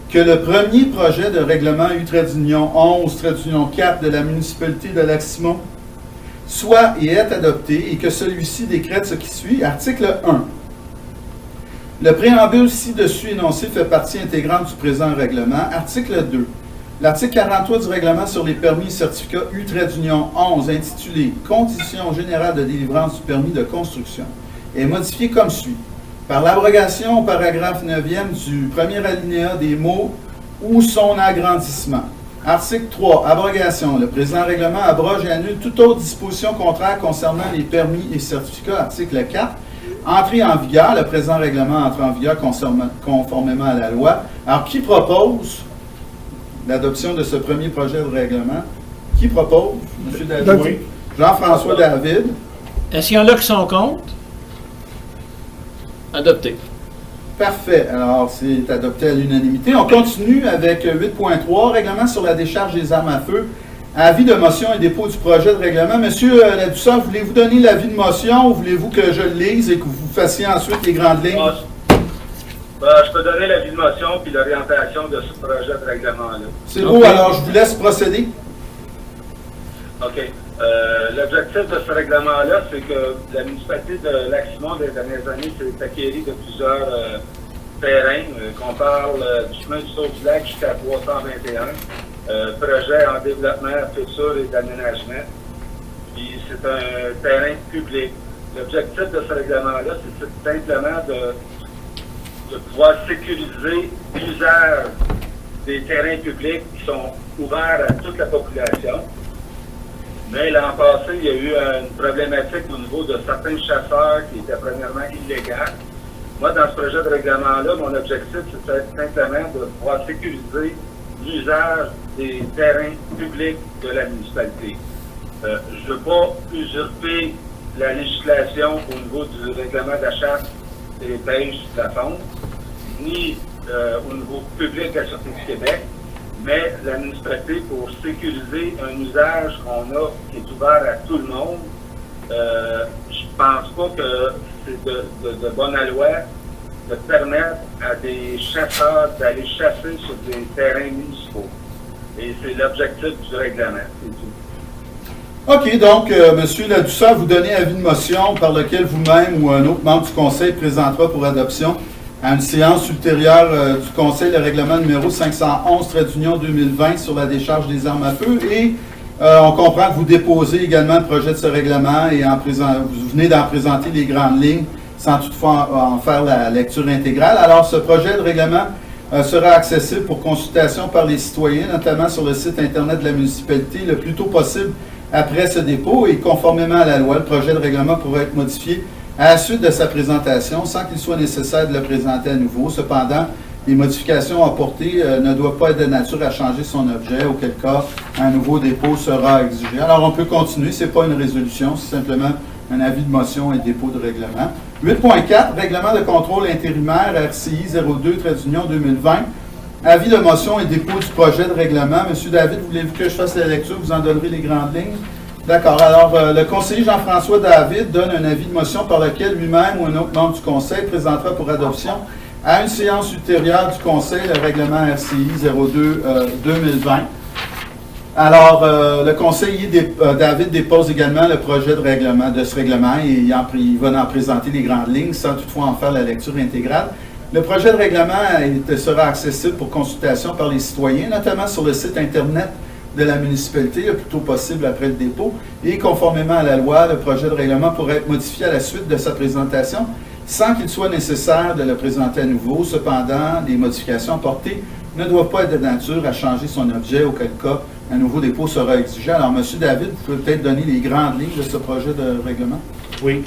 que le premier projet de règlement U-11-4 de la municipalité de Lac-Simon soit et est adopté et que celui-ci décrète ce qui suit. Article 1. Le préambule ci-dessus énoncé fait partie intégrante du présent règlement. Article 2. L'article 43 du règlement sur les permis et certificats U-11 intitulé « Conditions générales de délivrance du permis de construction » est modifié comme suit. Par l'abrogation au paragraphe 9e du premier alinéa des mots « ou son agrandissement ». Article 3. Abrogation. Le présent règlement abroge et annule toute autre disposition contraire concernant les permis et certificats. Article 4. Entrée en vigueur. Le présent règlement entre en vigueur conformément à la loi. Alors, qui propose l'adoption de ce premier projet de règlement? Qui propose? M. David. Oui. Jean-François David.
Est-ce qu'il y en a qui sont contre? Adopté.
Parfait. Alors, c'est adopté à l'unanimité. On continue avec 8.3, règlement sur la décharge des armes à feu. Avis de motion et dépôt du projet de règlement. Monsieur Ladussard, voulez-vous donner l'avis de motion ou voulez-vous que je le lise et que vous fassiez ensuite les grandes lignes?
Je peux donner l'avis de motion puis l'orientation de ce projet de règlement-là.
C'est beau, alors je vous laisse procéder.
OK. L'objectif de ce règlement-là, c'est que la municipalité de Lac-Simon, des dernières années, s'est acquérie de plusieurs terrains, qu'on parle du chemin du Saut-du-Lac jusqu'à 321, projet en développement futur et d'aménagement. Puis c'est un terrain public. L'objectif de ce règlement-là, c'est simplement de pouvoir sécuriser l'usage des terrains publics qui sont ouverts à toute la population. Mais l'an passé, il y a eu une problématique au niveau de certains chasseurs qui étaient premièrement illégaux. Moi, dans ce projet de règlement-là, mon objectif, c'est simplement de pouvoir sécuriser l'usage des terrains publics de la municipalité. Je ne veux pas usurper la législation au niveau du règlement de la chasse et des pêches de la faune, ni au niveau public de la Sûreté du Québec, mais la municipalité, pour sécuriser un usage qu'on a qui est ouvert à tout le monde, je pense pas que c'est de bonne loi de permettre à des chasseurs d'aller chasser sur des terrains municipaux. Et c'est l'objectif du règlement, c'est tout.
OK, donc, M. Ladussard, vous donnez avis de motion par lequel vous-même ou un autre membre du Conseil présentera pour adoption à une séance ultérieure du Conseil le règlement numéro 511/2020 sur la décharge des armes à feu. Et on comprend que vous déposez également le projet de ce règlement et vous venez d'en présenter les grandes lignes sans toutefois en faire la lecture intégrale. Alors, ce projet de règlement sera accessible pour consultation par les citoyens, notamment sur le site Internet de la municipalité, le plus tôt possible après ce dépôt. Et conformément à la loi, le projet de règlement pourra être modifié à la suite de sa présentation sans qu'il soit nécessaire de le présenter à nouveau. Cependant, les modifications apportées ne doivent pas être de nature à changer son objet, auquel cas un nouveau dépôt sera exigé. Alors, on peut continuer. Ce n'est pas une résolution, c'est simplement un avis de motion et dépôt de règlement. 8.4, règlement de contrôle intérimaire RCI 02-2020. Avis de motion et dépôt du projet de règlement. Monsieur David, voulez-vous que je fasse la lecture? Vous en donnerez les grandes lignes. D'accord. Alors, le conseiller Jean-François David donne un avis de motion par lequel lui-même ou un autre membre du conseil présentera pour adoption à une séance ultérieure du conseil le règlement RCI 02-2020. Alors, le conseiller David dépose également le projet de règlement de ce règlement et il va en présenter les grandes lignes sans toutefois en faire la lecture intégrale. Le projet de règlement sera accessible pour consultation par les citoyens, notamment sur le site Internet de la municipalité, le plus tôt possible après le dépôt. Et conformément à la loi, le projet de règlement pourrait être modifié à la suite de sa présentation sans qu'il soit nécessaire de le présenter à nouveau. Cependant, les modifications apportées ne doivent pas être de nature à changer son objet, auquel cas un nouveau dépôt sera exigé. Alors, M. David, vous pouvez peut-être donner les grandes lignes de ce projet de règlement?
Oui.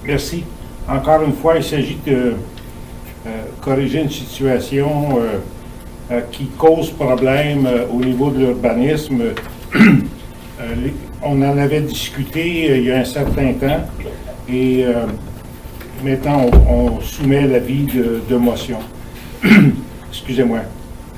Merci. Encore une fois, il s'agit de corriger une situation qui cause problème au niveau de l'urbanisme. On en avait discuté il y a un certain temps et maintenant on soumet l'avis de motion. Excusez-moi.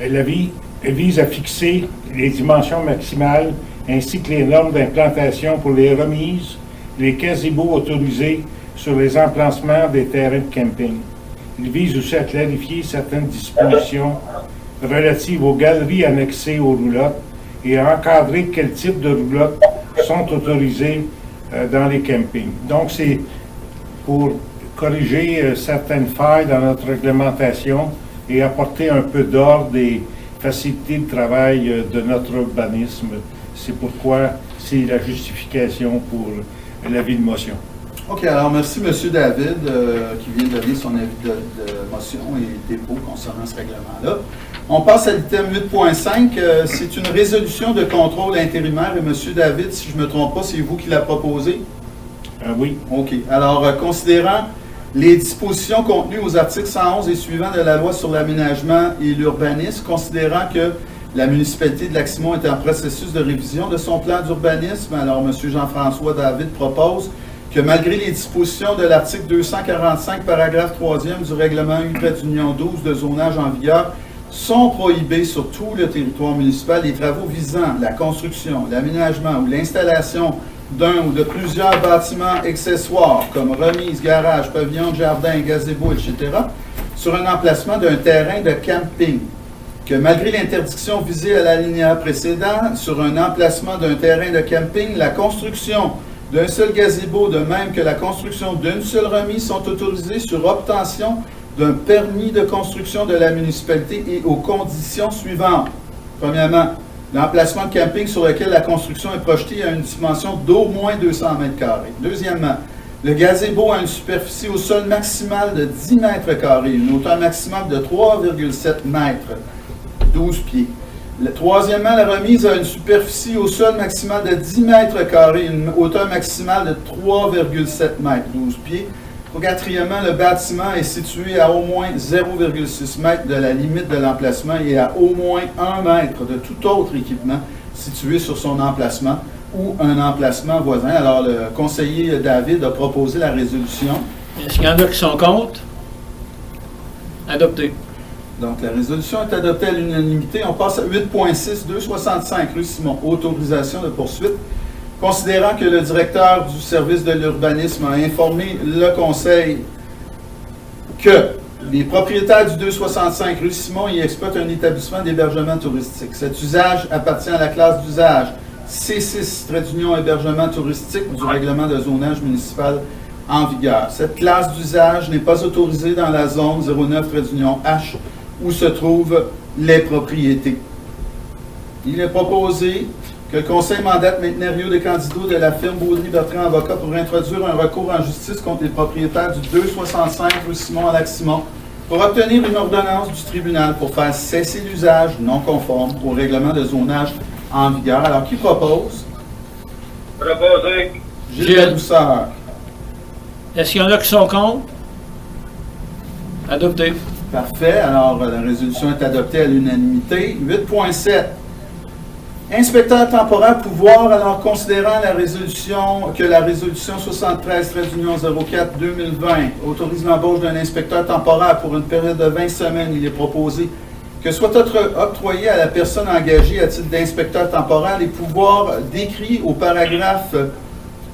L'avis vise à fixer les dimensions maximales ainsi que les normes d'implantation pour les remises, les gazebos autorisés sur les emplacements des terrains de camping. Il vise aussi à clarifier certaines dispositions relatives aux galeries annexées aux roulottes et à encadrer quel type de roulottes sont autorisées dans les campings. Donc, c'est pour corriger certaines failles dans notre réglementation et apporter un peu d'ordre et faciliter le travail de notre urbanisme. C'est pourquoi c'est la justification pour l'avis de motion.
OK, alors merci M. David qui vient de donner son avis de motion et dépôt concernant ce règlement-là. On passe à l'item 8.5. C'est une résolution de contrôle intérimaire et M. David, si je ne me trompe pas, c'est vous qui l'a proposé?
Oui.
OK. Alors, considérant les dispositions contenues aux articles 111 et suivants de la loi sur l'aménagement et l'urbanisme, considérant que la municipalité de Lac-Simon est en processus de révision de son plan d'urbanisme, alors M. Jean-François David propose que malgré les dispositions de l'article 245, paragraphe 3e du règlement U-Union 12 de zonage en vigueur, sont prohibés sur tout le territoire municipal les travaux visant la construction, l'aménagement ou l'installation d'un ou de plusieurs bâtiments accessoires comme remise, garage, pavillon de jardin, gazebo, etc., sur un emplacement d'un terrain de camping. Que malgré l'interdiction visée à l'alinéa précédent, sur un emplacement d'un terrain de camping, la construction d'un seul gazebo, de même que la construction d'une seule remise, sont autorisées sur obtention d'un permis de construction de la municipalité et aux conditions suivantes. Premièrement, l'emplacement de camping sur lequel la construction est projetée a une dimension d'au moins 200 m². Deuxièmement, le gazebo a une superficie au sol maximale de 10 m², une hauteur maximale de 3,7 m, 12 pieds. Troisièmement, la remise a une superficie au sol maximale de 10 m², une hauteur maximale de 3,7 m, 12 pieds. Quatrièmement, le bâtiment est situé à au moins 0,6 m de la limite de l'emplacement et à au moins 1 mètre de tout autre équipement situé sur son emplacement ou un emplacement voisin. Alors, le conseiller David a proposé la résolution.
Est-ce qu'il y en a qui sont contre? Adopté.
Donc, la résolution est adoptée à l'unanimité. On passe à 8.6, 265 rue Simon, autorisation de poursuite. Considérant que le directeur du service de l'urbanisme a informé le conseil que les propriétaires du 265 rue Simon y exploitent un établissement d'hébergement touristique. Cet usage appartient à la classe d'usage C6, trait d'union hébergement touristique du règlement de zonage municipal en vigueur. Cette classe d'usage n'est pas autorisée dans la zone 09, trait d'union H, où se trouvent les propriétés. Il est proposé que le Conseil mandate maintenant Rio de Candido de la firme Baudry-Bertrand Avocat pour introduire un recours en justice contre les propriétaires du 265 rue Simon à Lac-Simon pour obtenir une ordonnance du tribunal pour faire cesser l'usage non conforme au règlement de zonage en vigueur. Alors, qui propose?
Proposé.
Gilles Douceur.
Est-ce qu'il y en a qui sont contre? Adopté.
Parfait. Alors, la résolution est adoptée à l'unanimité. 8.7. Inspecteur temporaire pouvoir, alors considérant la résolution 73/04/2020 autorise l'embauche d'un inspecteur temporaire pour une période de 20 semaines, il est proposé que soit octroyé à la personne engagée à titre d'inspecteur temporaire les pouvoirs décrits au paragraphe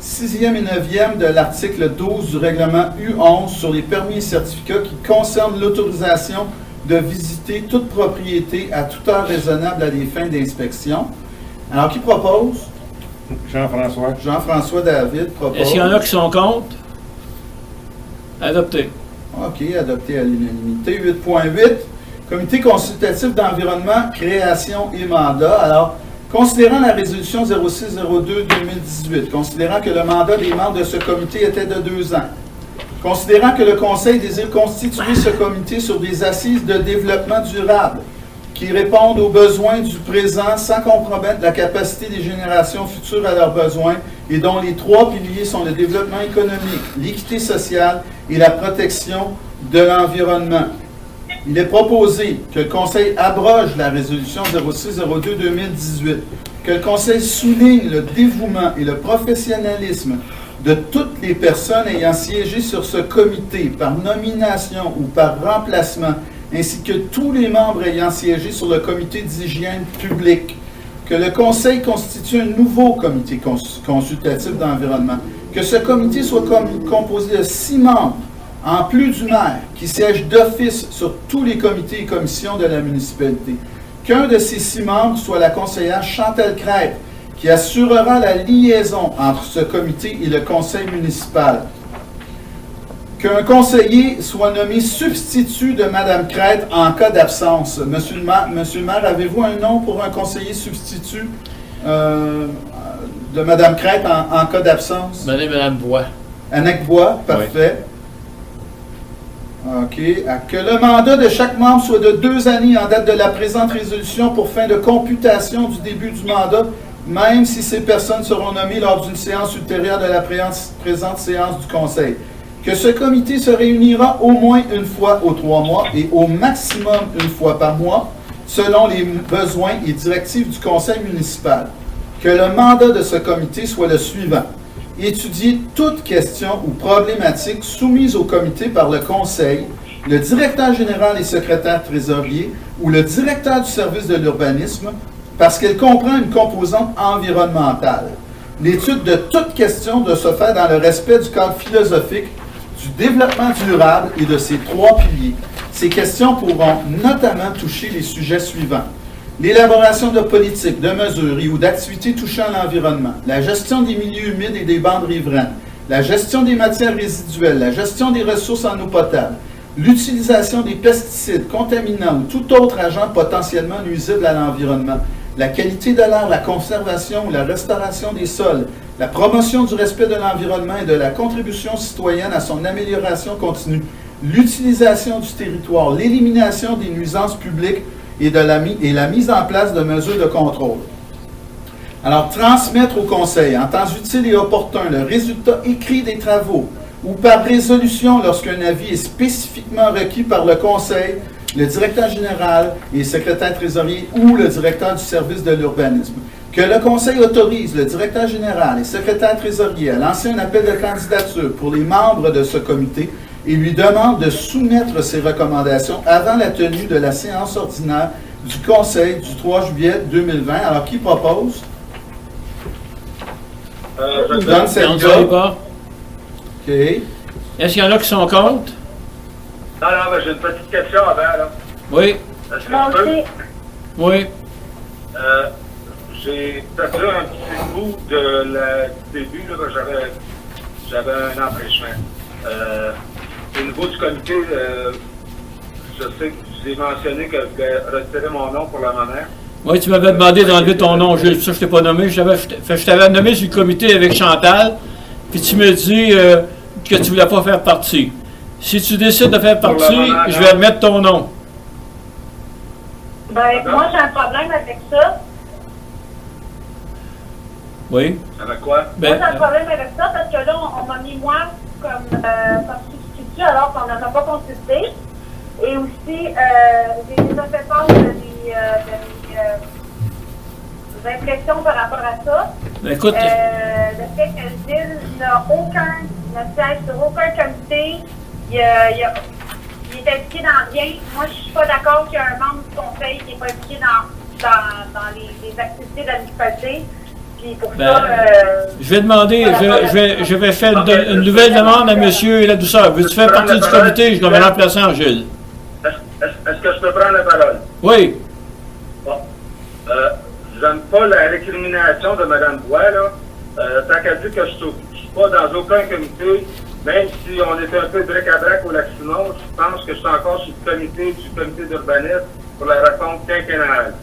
6e et 9e de l'article 12 du règlement U11 sur les permis et certificats qui concernent l'autorisation de visiter toute propriété à toute heure raisonnable à des fins d'inspection. Alors, qui propose?
Jean-François.
Jean-François David propose.
Est-ce qu'il y en a qui sont contre? Adopté.
OK, adopté à l'unanimité. 8.8. Comité consultatif d'environnement, création et mandat. Alors, considérant la résolution 0602-2018, considérant que le mandat des membres de ce comité était de 2 ans, considérant que le Conseil désire constituer ce comité sur des assises de développement durable qui répondent aux besoins du présent sans compromettre la capacité des générations futures à leurs besoins et dont les 3 piliers sont le développement économique, l'équité sociale et la protection de l'environnement. Il est proposé que le Conseil abroge la résolution 0602-2018, que le Conseil souligne le dévouement et le professionnalisme de toutes les personnes ayant siégé sur ce comité par nomination ou par remplacement, ainsi que tous les membres ayant siégé sur le comité d'hygiène publique, que le Conseil constitue un nouveau comité consultatif d'environnement, que ce comité soit composé de 6 membres, en plus du maire, qui siège d'office sur tous les comités et commissions de la municipalité, qu'un de ces 6 membres soit la conseillère Chantal Crête, qui assurera la liaison entre ce comité et le conseil municipal, qu'un conseiller soit nommé substitut de Mme Crête en cas d'absence. Monsieur le maire, avez-vous un nom pour un conseiller substitut de Mme Crête en cas d'absence?
Madame Bois.
Annette Bois, parfait. OK. Que le mandat de chaque membre soit de 2 années en date de la présente résolution pour fin de computation du début du mandat, même si ces personnes seront nommées lors d'une séance ultérieure de la présente séance du Conseil. Que ce comité se réunira au moins une fois aux 3 mois et au maximum une fois par mois, selon les besoins et directives du Conseil municipal. Que le mandat de ce comité soit le suivant. Étudier toute question ou problématique soumise au comité par le Conseil, le directeur général et secrétaire trésorier ou le directeur du service de l'urbanisme, parce qu'elle comprend une composante environnementale. L'étude de toute question doit se faire dans le respect du cadre philosophique du développement durable et de ses 3 piliers. Ces questions pourront notamment toucher les sujets suivants. L'élaboration de politiques, de mesures et ou d'activités touchant l'environnement, la gestion des milieux humides et des bandes riveraines, la gestion des matières résiduelles, la gestion des ressources en eau potable, l'utilisation des pesticides, contaminants ou tout autre agent potentiellement nuisible à l'environnement, la qualité de l'air, la conservation ou la restauration des sols, la promotion du respect de l'environnement et de la contribution citoyenne à son amélioration continue, l'utilisation du territoire, l'élimination des nuisances publiques et la mise en place de mesures de contrôle. Alors, transmettre au Conseil, en temps utile et opportun, le résultat écrit des travaux ou par résolution lorsqu'un avis est spécifiquement requis par le Conseil, le directeur général et le secrétaire trésorier ou le directeur du service de l'urbanisme. Que le Conseil autorise le directeur général et le secrétaire trésorier à lancer un appel de candidature pour les membres de ce comité et lui demande de soumettre ses recommandations avant la tenue de la séance ordinaire du Conseil du 3 juillet 2020. Alors, qui propose? Donne cette
Pas.
OK.
Est-ce qu'il y en a qui sont contre?
Non, mais j'ai une petite question avant, là.
Oui.
Est-ce que
Moi
je peux?
aussi.
Oui.
J'ai peut-être là un petit bout de du début, là, que j'avais un empêchement. Au niveau du comité, je sais que vous avez mentionné que vous avez retiré mon nom pour le moment.
Oui, tu m'avais demandé d'enlever ton nom, Gilles. Ça, je ne t'ai pas nommé. Je t'avais nommé sur le comité avec Chantal, puis tu me dis que tu ne voulais pas faire partie. Si tu décides de faire
Pour
partie,
le moment,
je
non.
vais mettre ton nom.
Ben, moi, j'ai un problème avec ça.
Oui.
Avec quoi?
Moi,
Ben,
j'ai un problème avec ça parce que là, on m'a mis moi comme substitut alors qu'on n'en a pas consulté. Et aussi, j'ai déjà fait part de mes impressions par rapport à ça.
ben, écoute,
Le fait que Gilles ne siège sur aucun comité, il est impliqué dans rien. Moi, je suis pas d'accord qu'il y ait un membre du conseil qui n'est pas impliqué dans les activités de la municipalité. Puis pour
Ben,
ça,
je vais demander, je vais faire une nouvelle demande à monsieur La Douceur. Veux-tu faire partie du comité? Je dois me remplacer en Gilles.
Est-ce que je peux prendre la parole?
Oui.
Bon. J'aime pas la récrimination de Mme Bois, là. Tant qu'elle dit que je suis pas dans aucun comité, même si on était un peu bric-à-brac au Lac-Simon, je pense que je suis encore sur le comité du comité d'urbanisme pour la réforme quinquennale.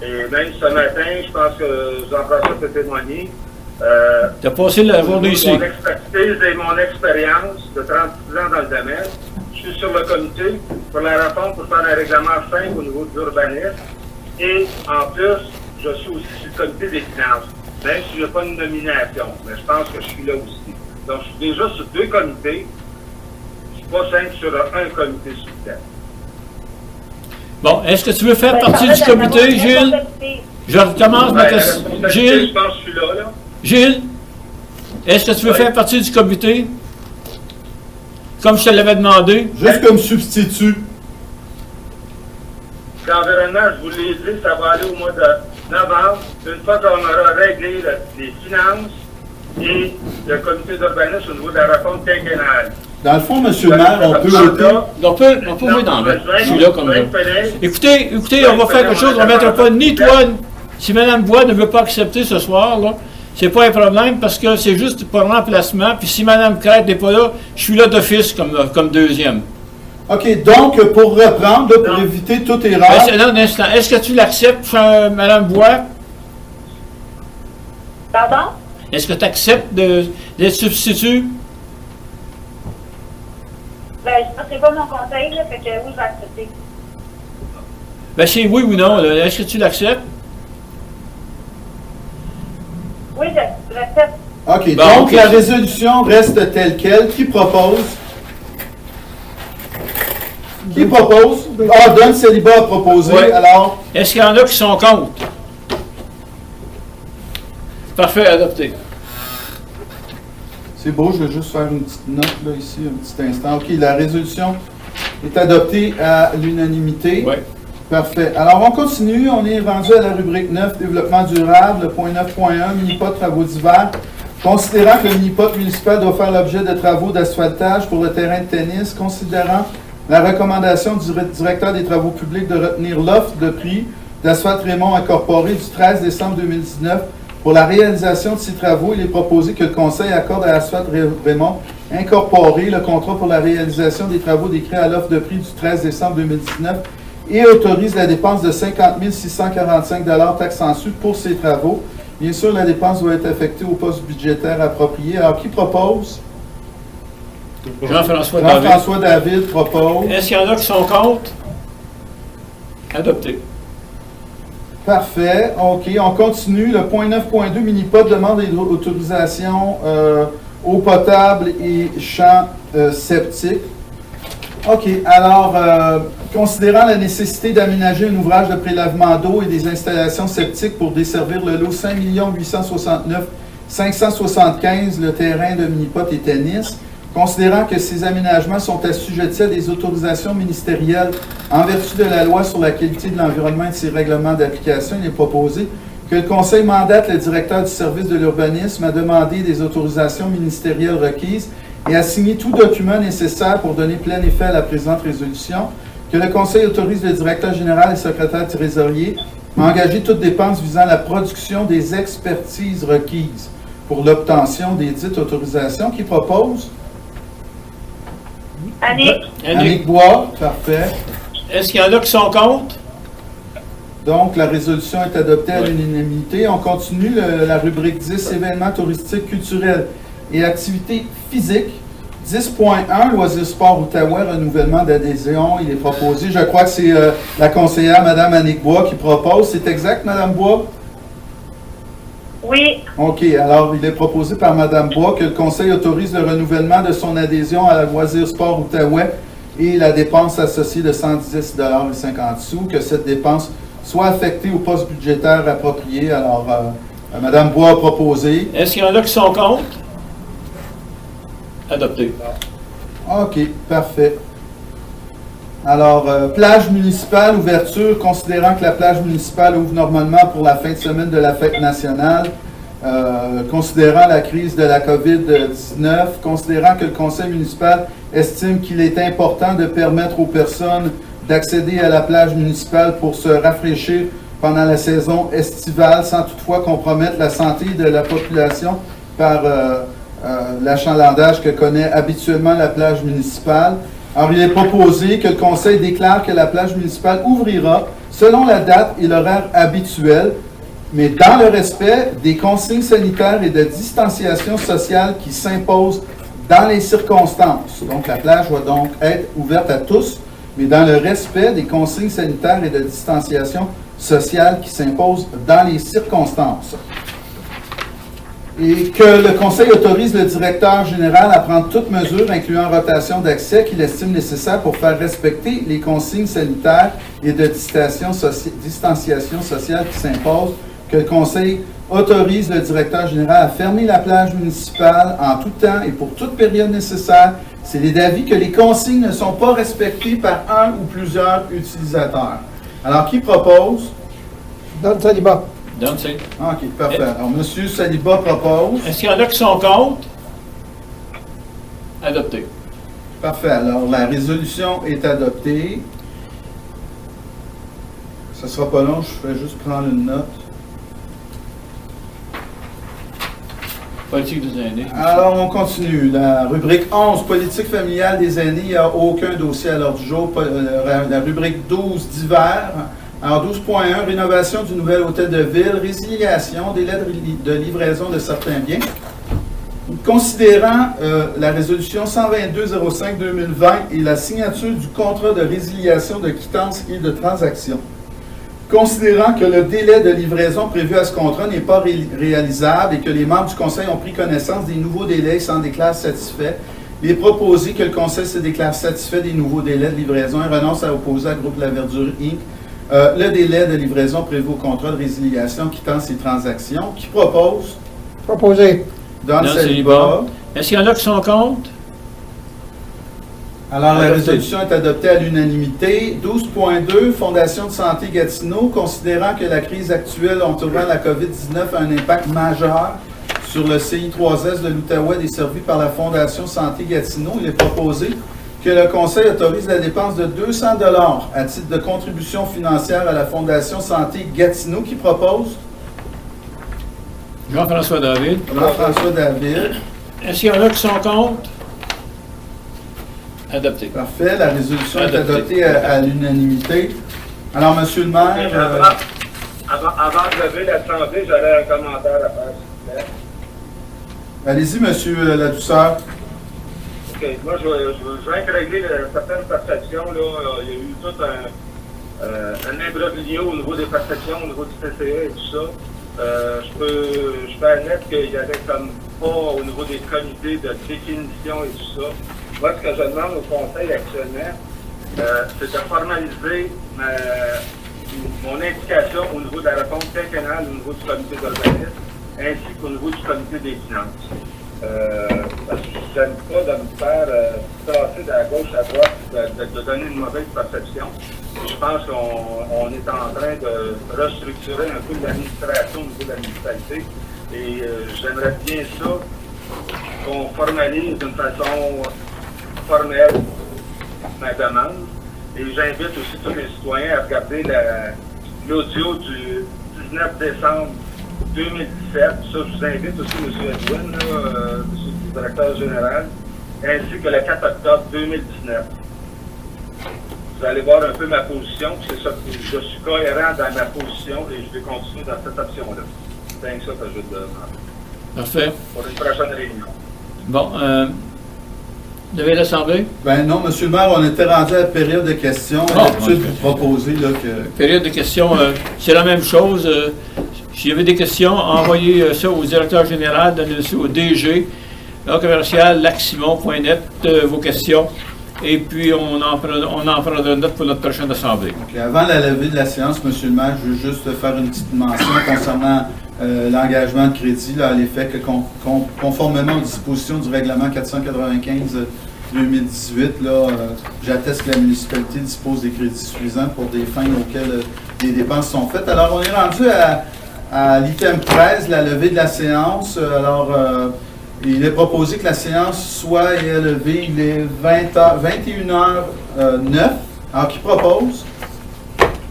Et même ce matin, je pense que Jean-François peut témoigner.
Tu as passé la journée ici.
Mon expertise et mon expérience de 36 ans dans le domaine, je suis sur le comité pour la réforme pour faire un règlement simple au niveau de l'urbanisme. Et en plus, je suis aussi sur le comité des finances, même si je n'ai pas une nomination. Mais je pense que je suis là aussi. Donc, je suis déjà sur 2 comités. Je ne suis pas simple sur un comité suppléant.
Bon, est-ce que tu veux faire
ben,
partie
ça
du
va
comité,
d'abord
Gilles?
responsabilité.
Je recommence ma
La
question.
responsabilité,
Gilles,
je pense que je suis là.
Gilles, est-ce que tu veux
Oui.
faire partie du comité? Comme je te l'avais demandé.
Juste comme substitut.
L'environnement, je vous l'ai dit, ça va aller au mois de novembre, une fois qu'on aura réglé les finances et le comité d'urbanisme au niveau de la réforme quinquennale.
Dans le fond, M. le maire, on peut voter.
On peut jouer dans le. Je suis là comme ça. Écoutez, on va faire quelque chose. On ne mettra pas ni toi, si Mme Bois ne veut pas accepter ce soir, là, c'est pas un problème parce que c'est juste pour remplacement. Puis si Mme Crête n'est pas là, je suis là d'office comme deuxième.
OK, donc, pour reprendre, là, pour éviter toute erreur,
Non, un instant. Est-ce que tu l'acceptes, Mme Bois?
Pardon?
Est-ce que tu acceptes d'être substitut?
Ben, c'est pas mon conseil, là, fait que oui, je vais accepter.
Ben, c'est oui ou non. là. Est-ce que tu l'acceptes?
Oui, j'accepte.
OK,
Bon,
donc
ok.
la résolution reste telle quelle. Qui propose? Qui propose? Ah, Don Célibat a proposé.
Ouais.
Alors,
Est-ce qu'il y en a qui sont contre? Parfait, adopté.
c'est beau, je vais juste faire une petite note là, ici, un petit instant. OK, la résolution est adoptée à l'unanimité.
Oui.
Parfait. Alors, on continue. On est rendu à la rubrique 9, développement durable, le point 9.1, mini-pot travaux d'hiver. Considérant que le mini-pot municipal doit faire l'objet de travaux d'asphaltage pour le terrain de tennis, considérant la recommandation du directeur des travaux publics de retenir l'offre de prix d'Asphalte Raymond incorporé du 13 décembre 2019 pour la réalisation de ces travaux, il est proposé que le Conseil accorde à Asphalte Raymond incorporé le contrat pour la réalisation des travaux décrits à l'offre de prix du 13 décembre 2019 et autorise la dépense de 50 645 $ taxes en sus pour ces travaux. Bien sûr, la dépense doit être affectée au poste budgétaire approprié. Alors, qui propose?
Jean-François David.
Jean-François David propose.
Est-ce qu'il y en a qui sont contre? Adopté.
Parfait. OK, on continue. Le point 9.2, mini-pot demande d'autorisation eau potable et champs septiques. OK, alors, considérant la nécessité d'aménager un ouvrage de prélèvement d'eau et des installations septiques pour desservir le lot 5 869 575, le terrain de mini-pot et tennis, considérant que ces aménagements sont assujettis à des autorisations ministérielles en vertu de la loi sur la qualité de l'environnement et de ses règlements d'application, il est proposé que le Conseil mandate le directeur du service de l'urbanisme à demander des autorisations ministérielles requises et à signer tout document nécessaire pour donner plein effet à la présente résolution, que le Conseil autorise le directeur général et secrétaire trésorier à engager toute dépense visant la production des expertises requises pour l'obtention des dites autorisations, qui propose
Annick?
Annick Bois, parfait.
Est-ce qu'il y en a qui sont contre?
Donc, la résolution est adoptée à l'unanimité. On continue la rubrique 10, événements touristiques, culturels et activités physiques. 10.1, Loisirs Sport Outaouais, renouvellement d'adhésion. Il est proposé. Je crois que c'est la conseillère, Mme Annick Bois, qui propose. C'est exact, Mme Bois?
Oui.
OK. Alors, il est proposé par Mme Bois que le Conseil autorise le renouvellement de son adhésion à la Loisirs Sport Outaouais et la dépense associée de 110,50 $, que cette dépense soit affectée au poste budgétaire approprié. Alors, Mme Bois a proposé.
Est-ce qu'il y en a qui sont contre? Adopté.
OK, parfait. Alors, plage municipale, ouverture, considérant que la plage municipale ouvre normalement pour la fin de semaine de la fête nationale, considérant la crise de la COVID-19, considérant que le conseil municipal estime qu'il est important de permettre aux personnes d'accéder à la plage municipale pour se rafraîchir pendant la saison estivale, sans toutefois compromettre la santé de la population par l'achalandage que connaît habituellement la plage municipale. Alors, il est proposé que le Conseil déclare que la plage municipale ouvrira selon la date et l'horaire habituel, mais dans le respect des consignes sanitaires et de distanciation sociale qui s'imposent dans les circonstances. Donc, la plage va donc être ouverte à tous, mais dans le respect des consignes sanitaires et de distanciation sociale qui s'imposent dans les circonstances. Et que le Conseil autorise le directeur général à prendre toute mesure, incluant rotation d'accès, qu'il estime nécessaire pour faire respecter les consignes sanitaires et de distanciation sociale qui s'imposent. Que le Conseil autorise le directeur général à fermer la plage municipale en tout temps et pour toute période nécessaire. C'est d'avis que les consignes ne sont pas respectées par un ou plusieurs utilisateurs. Alors, qui propose?
Don Saliba.
Donc, c'est.
OK, parfait. Alors, M. Saliba propose.
Est-ce qu'il y en a qui sont contre? Adopté.
Parfait. Alors, la résolution est adoptée. Ce ne sera pas long, je vais juste prendre une note.
Politique des aînés.
Alors, on continue. La rubrique 11, politique familiale des aînés, il n'y a aucun dossier à l'ordre du jour. La rubrique 12, divers. Alors, 12.1, rénovation du nouvel hôtel de ville, résiliation, délai de livraison de certains biens. Considérant la résolution 122-05-2020 et la signature du contrat de résiliation de quittance et de transaction. Considérant que le délai de livraison prévu à ce contrat n'est pas réalisable et que les membres du Conseil ont pris connaissance des nouveaux délais et s'en déclarent satisfaits, il est proposé que le Conseil se déclare satisfait des nouveaux délais de livraison et renonce à opposer à Groupe La Verdure Inc. Le délai de livraison prévu au contrat de résiliation quittance et transactions. Qui propose?
Proposé.
Don
Don
Saliba.
Saliba. Est-ce qu'il y en a qui sont contre?
Alors, la
Adopté.
résolution est adoptée à l'unanimité. 12.2, Fondation de santé Gatineau, considérant que la crise actuelle entourant la COVID-19 a un impact majeur sur le CI3S de l'Outaouais desservi par la Fondation Santé Gatineau, il est proposé que le Conseil autorise la dépense de 200 $ à titre de contribution financière à la Fondation Santé Gatineau. Qui propose?
Jean-François David.
Jean-François David.
Est-ce qu'il y en a qui sont contre? Adopté.
Parfait. La résolution est
Adopté.
adoptée à l'unanimité. Alors, Monsieur le maire...
Avant de lever l'Assemblée, j'aurais un commentaire à faire, s'il vous plaît.
Allez-y, Monsieur Ladouceur.
OK. Moi, je vais régler certaines perceptions. Là. Il y a eu tout un imbroglio au niveau des perceptions, au niveau du TCE et tout ça. Je peux admettre qu'il y avait comme pas au niveau des comités de définition et tout ça. Moi, ce que je demande au Conseil actuellement, c'est de formaliser mon indication au niveau de la réponse quinquennale, au niveau du comité d'urbanisme, ainsi qu'au niveau du comité des finances. Parce que je n'aime pas de me faire tasser de la gauche à droite, de donner une mauvaise perception. Je pense qu'on est en train de restructurer un peu l'administration au niveau de la municipalité. Et j'aimerais bien ça qu'on formalise d'une façon formelle ma demande. Et j'invite aussi tous les citoyens à regarder l'audio du 19 décembre 2017. Ça, je vous invite aussi, M. Edwin, M. le directeur général, ainsi que le 4 octobre 2019. Vous allez voir un peu ma position. C'est ça, je suis cohérent dans ma position et je vais continuer dans cette option-là. C'est rien que ça que je vais te demander.
Parfait.
Pour une prochaine réunion.
Bon, Levée de l'Assemblée.
Ben non, Monsieur le maire, on était rendu à la période de questions. D'habitude, vous proposez là, que...
Période de questions, c'est la même chose. S'il y avait des questions, envoyez ça au directeur général, donnez ça au DG, commercial, lacsimon.net, vos questions. Et puis, on en prendra note pour notre prochaine assemblée.
Ok, avant la levée de la séance, Monsieur le maire, je veux juste faire une petite mention concernant l'engagement de crédit, là, à l'effet que conformément aux dispositions du règlement 495-2018, j'atteste que la municipalité dispose des crédits suffisants pour des fins auxquelles les dépenses sont faites. Alors, on est rendu à l'item 13, la levée de la séance. Il est proposé que la séance soit levée, il est 21h09. Alors, qui propose?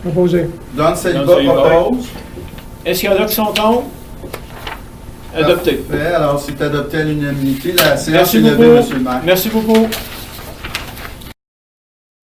Proposé.
Don Saliba
Don Saliba.
propose.
Est-ce qu'il y en a qui sont contre? Adopté.
Parfait. Alors, c'est adopté à l'unanimité. La séance
Merci
est levée,
beaucoup.
Monsieur le maire.
Merci beaucoup.